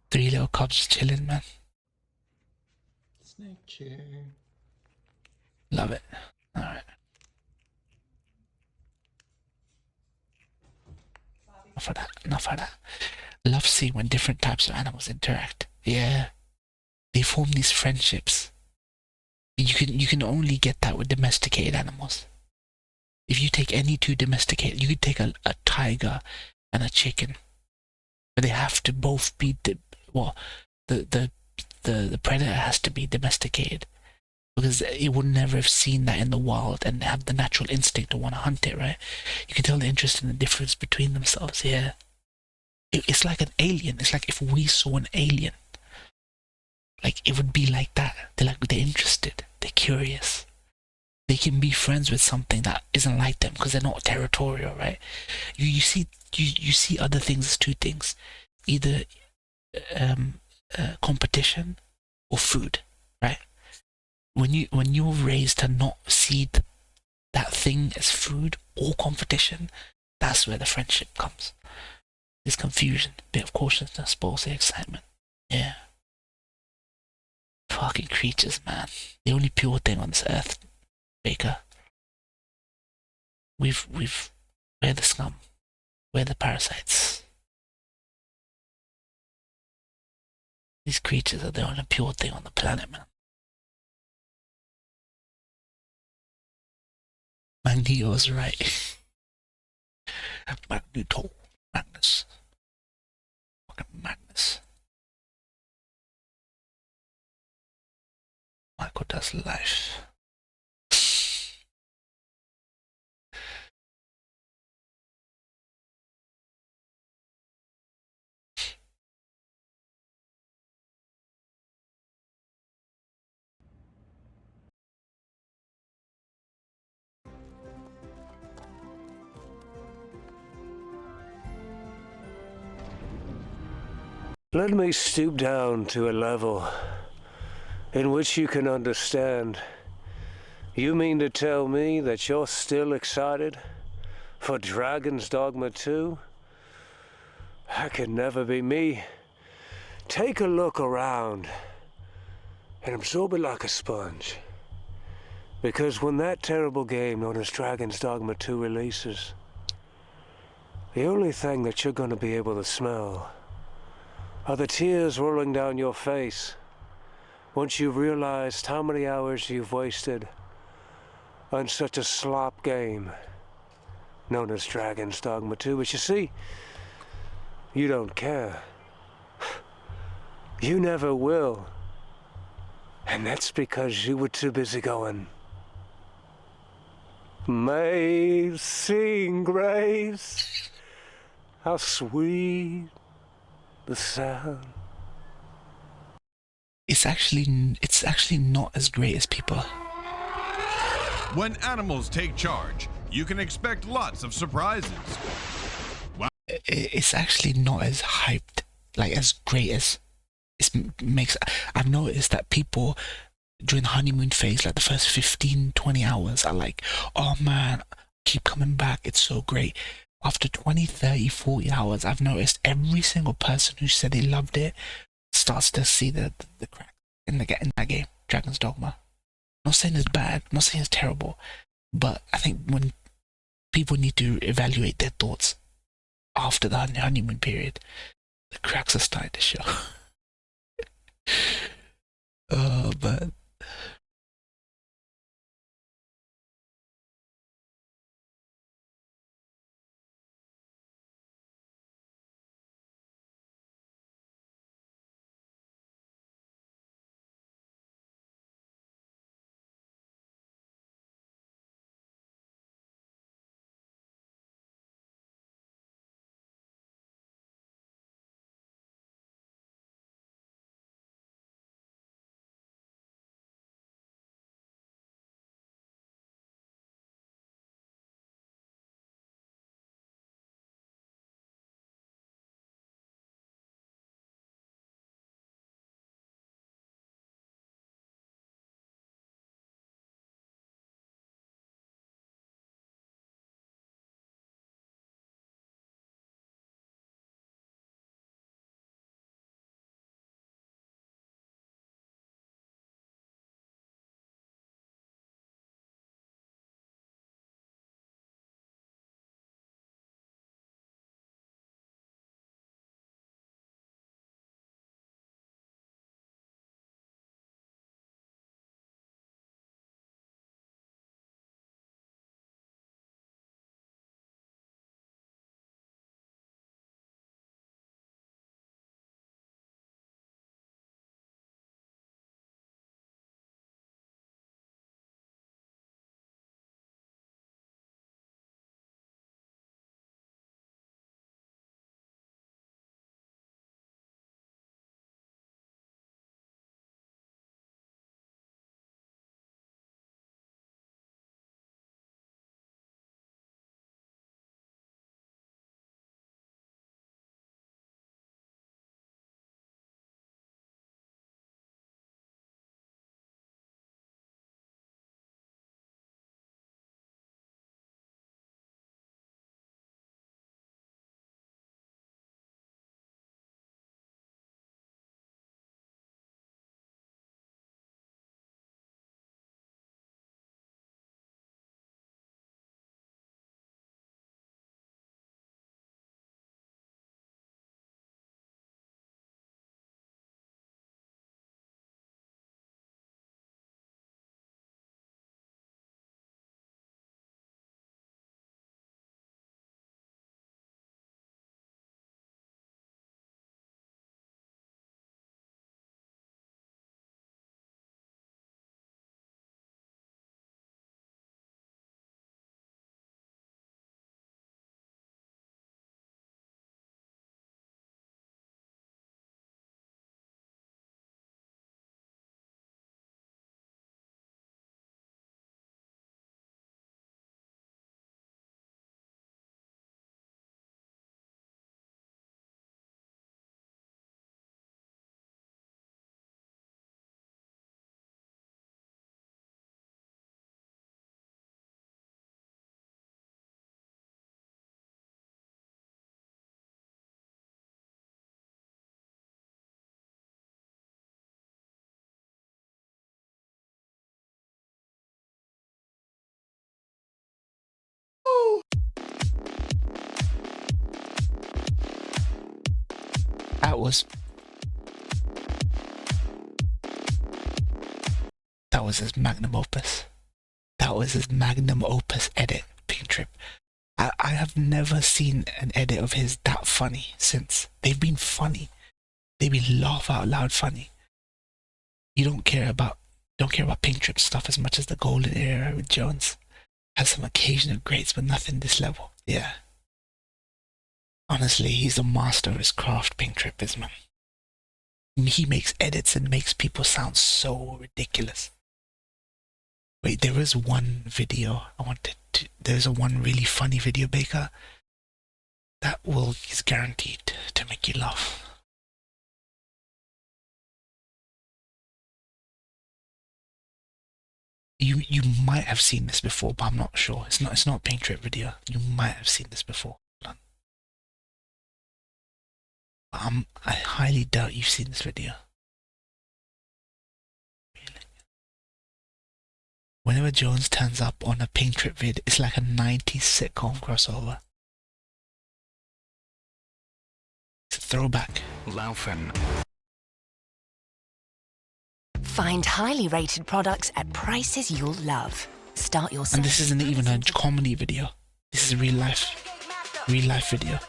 3 little cubs just chilling, man. Snack chair. Love it. Alright. Enough of that. Enough of that. Love seeing when different types of animals interact. Yeah. They form these friendships. You can only get that with domesticated animals. If you take any two domesticated, you could take a tiger and a chicken, but they have to both be the predator has to be domesticated because it would never have seen that in the wild and have the natural instinct to want to hunt it, right? You can tell the interest in the difference between themselves. Yeah, it's like an alien. It's like if we saw an alien, like it would be like that. They're interested. They're curious. They can be friends with something that isn't like them because they're not territorial, right? You see other things as two things, either competition or food, right? when you're raised to not see that thing as food or competition, that's where the friendship comes. There's confusion, bit of cautiousness, spoils the excitement. Yeah. Fucking creatures, man. The only pure thing on this earth, Baker. We're the scum. We're the parasites. These creatures are the only pure thing on the planet, man. Magneto's right. Magneto. Magnus. Fucking Magnus. Michael does life. Let me stoop down to a level in which you can understand. You mean to tell me that you're still excited for Dragon's Dogma 2? That could never be me. Take a look around and absorb it like a sponge. Because when that terrible game known as Dragon's Dogma 2 releases, the only thing that you're going to be able to smell are the tears rolling down your face once you've realized how many hours you've wasted on such a slop game known as Dragon's Dogma 2. But you see, you don't care. You never will. And that's because you were too busy going, "Amazing grace, how sweet the sound." It's actually not as great as people. When animals take charge, you can expect lots of surprises. Wow. It's actually not as hyped, like as great as it makes. I've noticed that people during the honeymoon phase, like the first 15-20 hours, are like, oh man, keep coming back, it's so great. After 20, 30, 40 hours, I've noticed every single person who said they loved it starts to see the crack in that game, Dragon's Dogma. I'm not saying it's bad, I'm not saying it's terrible, but I think when people need to evaluate their thoughts after the honeymoon period, the cracks are starting to show. Oh, but That was his magnum opus. That was his magnum opus edit, Pink Trip. I have never seen an edit of his that funny since. They've been funny. They've been laugh out loud funny. You don't care about Pink Trip stuff as much as the golden era with Jones. Has some occasional greats, but nothing this level. Yeah. Honestly, he's a master of his craft, Pink Trip is, man. He makes edits and makes people sound so ridiculous. Wait, there is one video there's a one really funny video, Baker, that is guaranteed to make you laugh. You might have seen this before, but I'm not sure. It's not a Pink Trip video. You might have seen this before. I highly doubt you've seen this video. Whenever Jones turns up on a Pink Trip vid, it's like a 90s sitcom crossover. It's a throwback. Laufen. Find highly rated products at prices you'll love. Start your And this isn't even a comedy video. This is a real life video.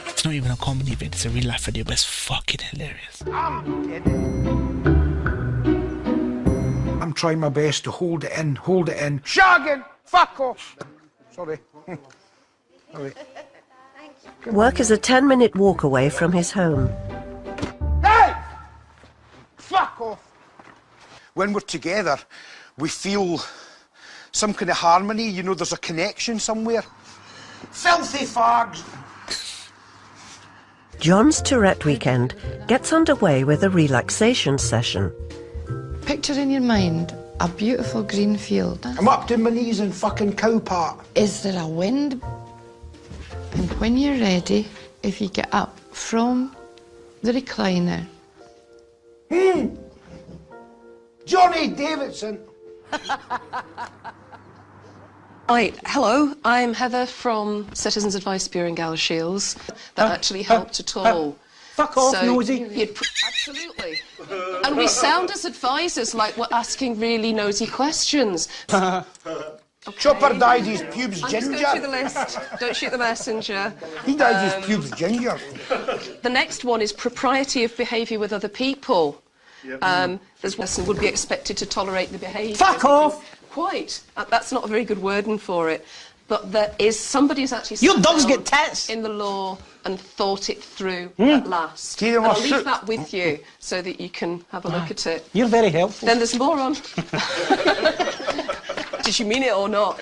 It's not even a comedy video, it's a real life video, but it's fucking hilarious. I'm trying my best to hold it in. Shagging! Fuck off! Sorry. Sorry. Work is a 10-minute walk away from his home. Hey! Fuck off! When we're together, we feel some kind of harmony. You know, there's a connection somewhere. Filthy fags! John's Tourette weekend gets underway with a relaxation session. Picture in your mind a beautiful green field. I'm up to my knees in fucking cow part. Is there a wind? And when you're ready, if you get up from the recliner. Johnny Davidson! Hi, hello, I'm Heather from Citizens Advice Bureau in Galashiels. That actually helped at all. Fuck off, nosy. Absolutely. And we sound as advisors like we're asking really nosy questions. Okay. Chopper dyed his pubes ginger. Just go through the list. Don't shoot the messenger. He dyed his pubes ginger. The next one is propriety of behaviour with other people. This person would be expected to tolerate the behaviour. Fuck off! Quite. That's not a very good wording for it. But there is somebody who's actually Your dogs get tits in the law and thought it through at last. And I'll leave that with you so that you can have a look at it. You're very helpful. Then there's more on. Did you mean it or not?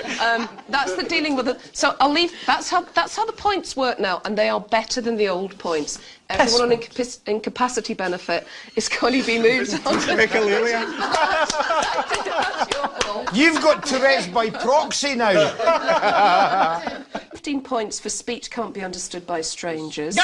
That's the dealing with it. So I'll leave. That's how the points work now, and they are better than the old points. Everyone on incapacity benefit is going to be moved on. You've got Tourette's by proxy now. 15 points for speech can't be understood by strangers.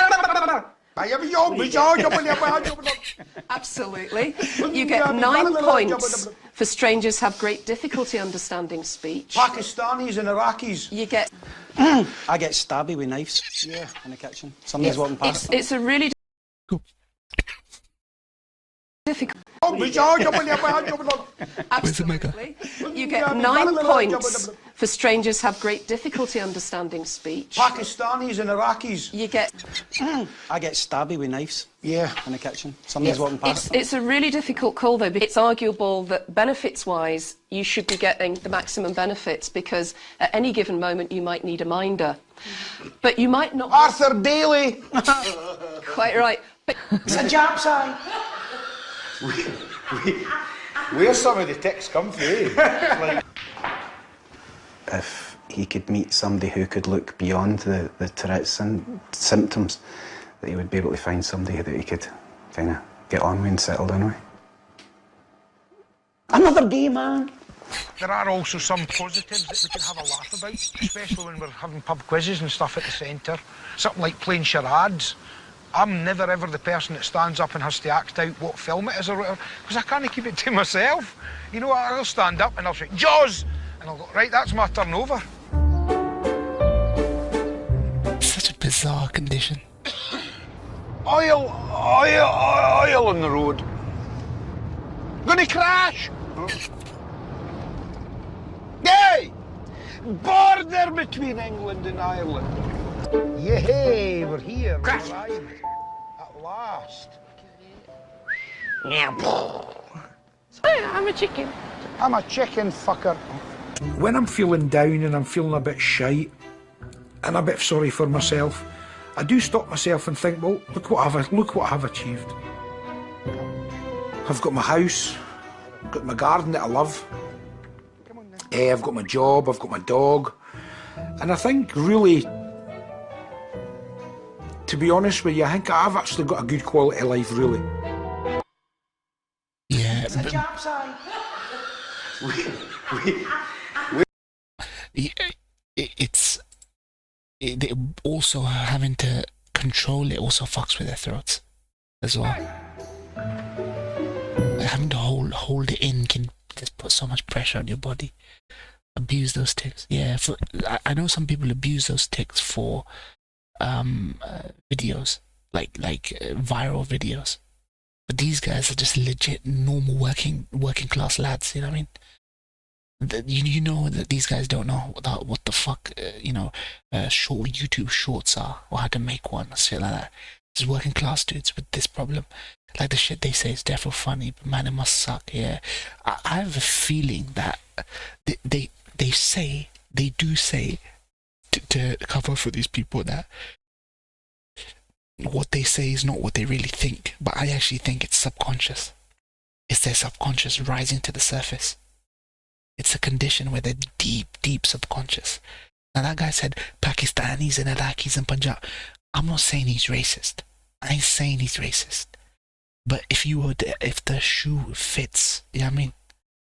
Absolutely. You get 9 points for strangers have great difficulty understanding speech. Pakistanis and Iraqis. You get... I get stabby with knives. Yeah. In the kitchen. Somebody's walking past. It's a really difficult... Absolutely. You get 9 points for strangers have great difficulty understanding speech. Pakistanis and Iraqis. You get... I get stabby with knives. Yeah. In the kitchen. Somebody's walking past. It's a really difficult call, though, but it's arguable that benefits-wise, you should be getting the maximum benefits because at any given moment you might need a minder. But you might not... Arthur Daly! Quite right. But it's a Jap sign. Where's some of the ticks come from? Like... If he could meet somebody who could look beyond the Tourette's symptoms, that he would be able to find somebody that he could kind of get on with and settle down with. Another gay man. There are also some positives that we can have a laugh about, especially when we're having pub quizzes and stuff at the centre. Something like playing charades. I'm never ever the person that stands up and has to act out what film it is or whatever, because I can't keep it to myself. You know, I'll stand up and I'll say, Jaws! And I'll go, right, that's my turn over. Such a bizarre condition. Oil on the road. Gonna crash! Yay! Border between England and Ireland. Yay, we're here. Crash! We're arrived. At last. I'm a chicken. I'm a chicken fucker. When I'm feeling down and I'm feeling a bit shite and a bit sorry for myself, I do stop myself and think, well, look what I've achieved. I've got my house, I've got my garden that I love. I've got my job, I've got my dog. And I think really, to be honest with you, I think I've actually got a good quality of life, really. Yeah. It's a job sign. They also having to control it also fucks with their throats as well. Having to hold it in can just put so much pressure on your body. Abuse those tics. Yeah, I know some people abuse those tics for videos, like viral videos. But these guys are just legit normal working class lads. You know what I mean? You know that these guys don't know what the fuck short YouTube shorts are or how to make one or shit like that. Just working class dudes with this problem. Like the shit they say is definitely funny, but man, it must suck. Yeah, I have a feeling that they do say to cover for these people that what they say is not what they really think. But I actually think it's subconscious. It's their subconscious rising to the surface. It's a condition where they're deep subconscious. Now that guy said Pakistanis and Iraqis and Punjab. I'm not saying he's racist. I ain't saying he's racist. But if the shoe fits, you know what I mean?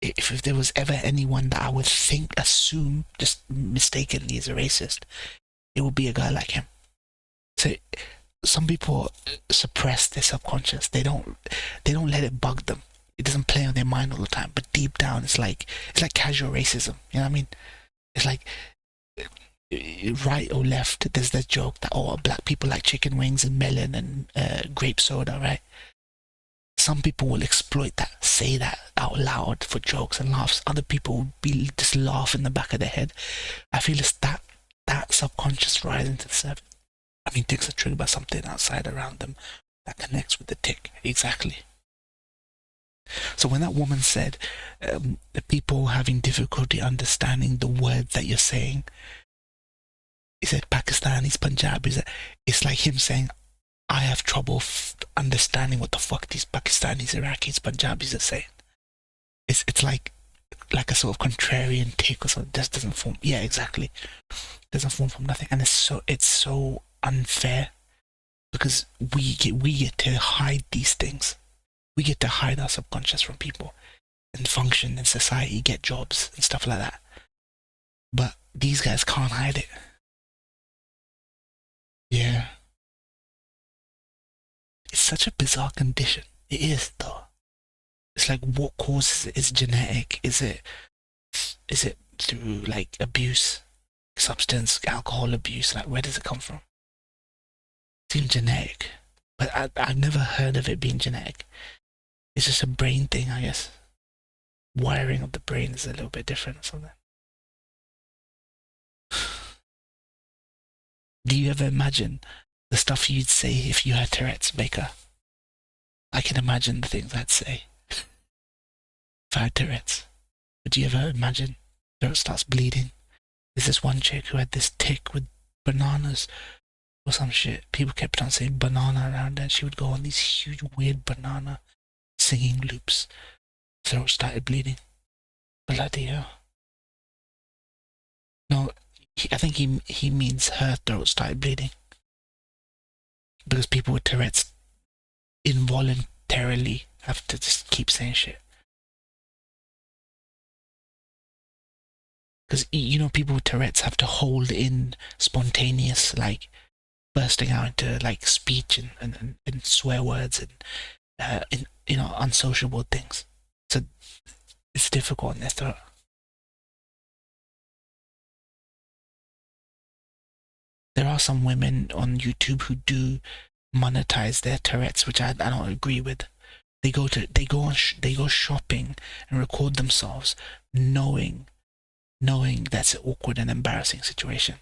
If there was ever anyone that I would assume, just mistakenly is a racist, it would be a guy like him. So some people suppress their subconscious. They don't let it bug them. It doesn't play on their mind all the time, but deep down it's like casual racism. You know what I mean? It's like right or left. There's that joke that black people like chicken wings and melon and grape soda, right? Some people will exploit that, say that out loud for jokes and laughs. Other people will be just laugh in the back of their head. I feel it's that subconscious rising to the surface. I mean, tics are triggered by something outside around them that connects with the tic. Exactly. So when that woman said the people having difficulty understanding the words that you're saying, he said Pakistanis, Punjabis, it's like him saying, I have trouble understanding what the fuck these Pakistanis, Iraqis, Punjabis are saying. It's like a sort of contrarian tic or something. This doesn't form. Yeah, exactly. Doesn't form from nothing, and it's so unfair because we get to hide these things. We get to hide our subconscious from people and function in society, get jobs and stuff like that. But these guys can't hide it. Yeah. It's such a bizarre condition. It is, though. It's like, what causes it? Is it genetic? Is it through like abuse, substance, alcohol abuse? Like, where does it come from? It seems genetic, but I've never heard of it being genetic. It's just a brain thing, I guess. Wiring of the brain is a little bit different or something. Do you ever imagine the stuff you'd say if you had Tourette's, Baker? I can imagine the things I'd say if I had Tourette's. But do you ever imagine throat starts bleeding? There's this one chick who had this tic with bananas or some shit. People kept on saying banana around her, and she would go on these huge weird banana singing loops. Throat started bleeding. Bloody hell. No, I think he means her throat started bleeding. Because people with Tourette's involuntarily have to just keep saying shit. Because, you know, people with Tourette's have to hold in spontaneous, like, bursting out into, like, speech and swear words and unsociable things. So it's difficult in their throat. There are some women on YouTube who do monetize their Tourettes, which I don't agree with. They go shopping and record themselves, knowing that's an awkward and embarrassing situation,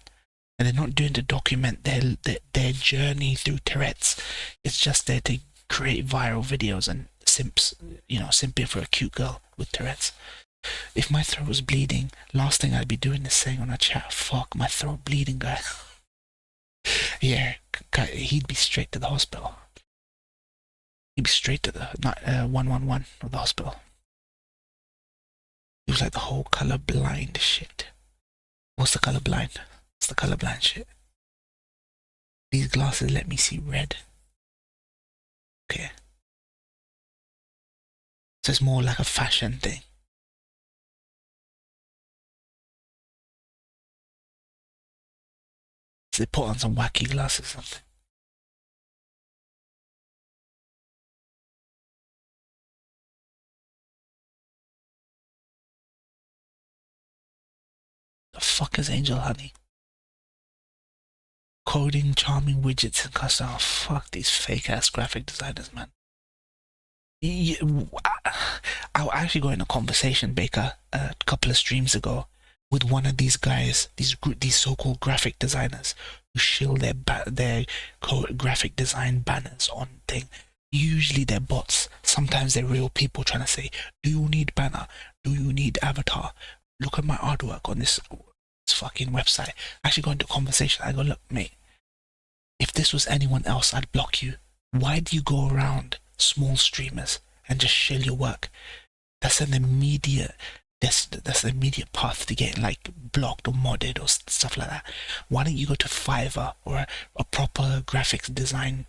and they're not doing to document their journey through Tourette's. It's just there to create viral videos and simping for a cute girl with Tourette's. If my throat was bleeding, last thing I'd be doing is saying on a chat, "Fuck, my throat bleeding, guy." Yeah, he'd be straight to the hospital. He'd be straight to the 111 or the hospital. It was like the whole color blind shit. What's the color blind? What's the color blind shit? These glasses let me see red. Okay. So it's more like a fashion thing. So they put on some wacky glasses or something. The fuck is Angel Honey? Coding charming widgets and custom. Oh, fuck these fake ass graphic designers, man. I actually got in a conversation, Baker, a couple of streams ago with one of these guys, these so-called graphic designers who shill their graphic design banners on thing. Usually they're bots. Sometimes they're real people trying to say, "Do you need banner? Do you need avatar? Look at my artwork on this fucking website." I actually got into a conversation. I go, "Look, mate, if this was anyone else, I'd block you. Why do you go around small streamers and just shill your work? That's an immediate path to get like blocked or modded or stuff like that. Why don't you go to Fiverr or a proper graphics design,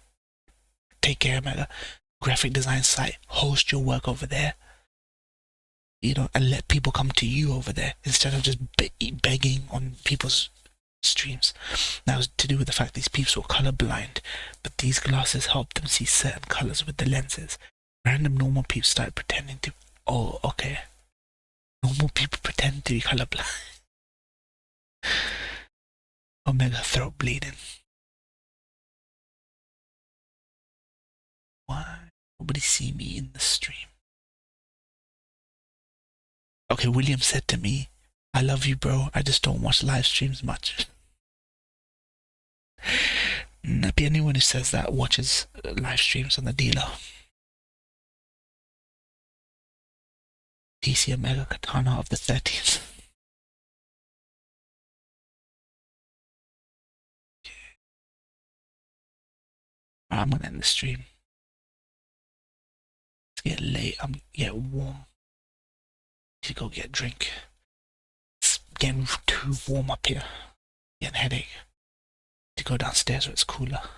take care of a graphic design site, host your work over there, and let people come to you over there instead of just begging on people's streams." That was to do with the fact these people were colorblind, but these glasses helped them see certain colors with the lenses. Random normal people started pretending to. Oh, okay. Normal people pretend to be colorblind. Omega throat bleeding. Why nobody see me in the stream? Okay, William said to me, "I love you, bro. I just don't watch live streams much." Nappy, anyone who says that watches live streams on the dealer. DC Omega Katana of the 30s. I'm gonna end the stream. It's getting late. I'm getting warm. Need to go get a drink. It's getting too warm up here. Getting a headache. Need to go downstairs where it's cooler.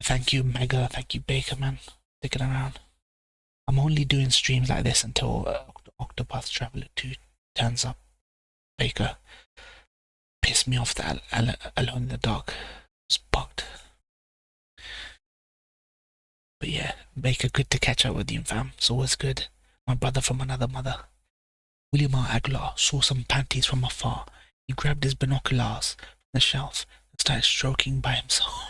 Thank you, Mega. Thank you, Baker, man. Sticking around. I'm only doing streams like this until Octopath Traveler 2 turns up. Baker pissed me off that Alone in the Dark was bugged. But yeah, Baker, good to catch up with you, fam. It's always good. My brother from another mother. William R. Aguilar saw some panties from afar. He grabbed his binoculars from the shelf and started stroking by himself.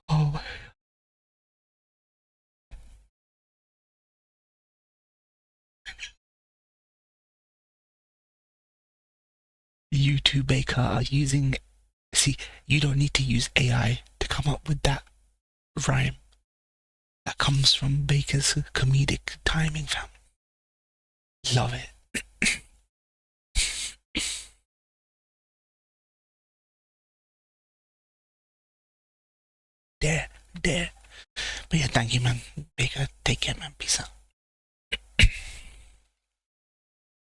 Oh. You two, Baker, are using... See, you don't need to use AI to come up with that rhyme. That comes from Baker's comedic timing, fam. Love it. There. But yeah, thank you, man. Baker, take care, man. Peace out.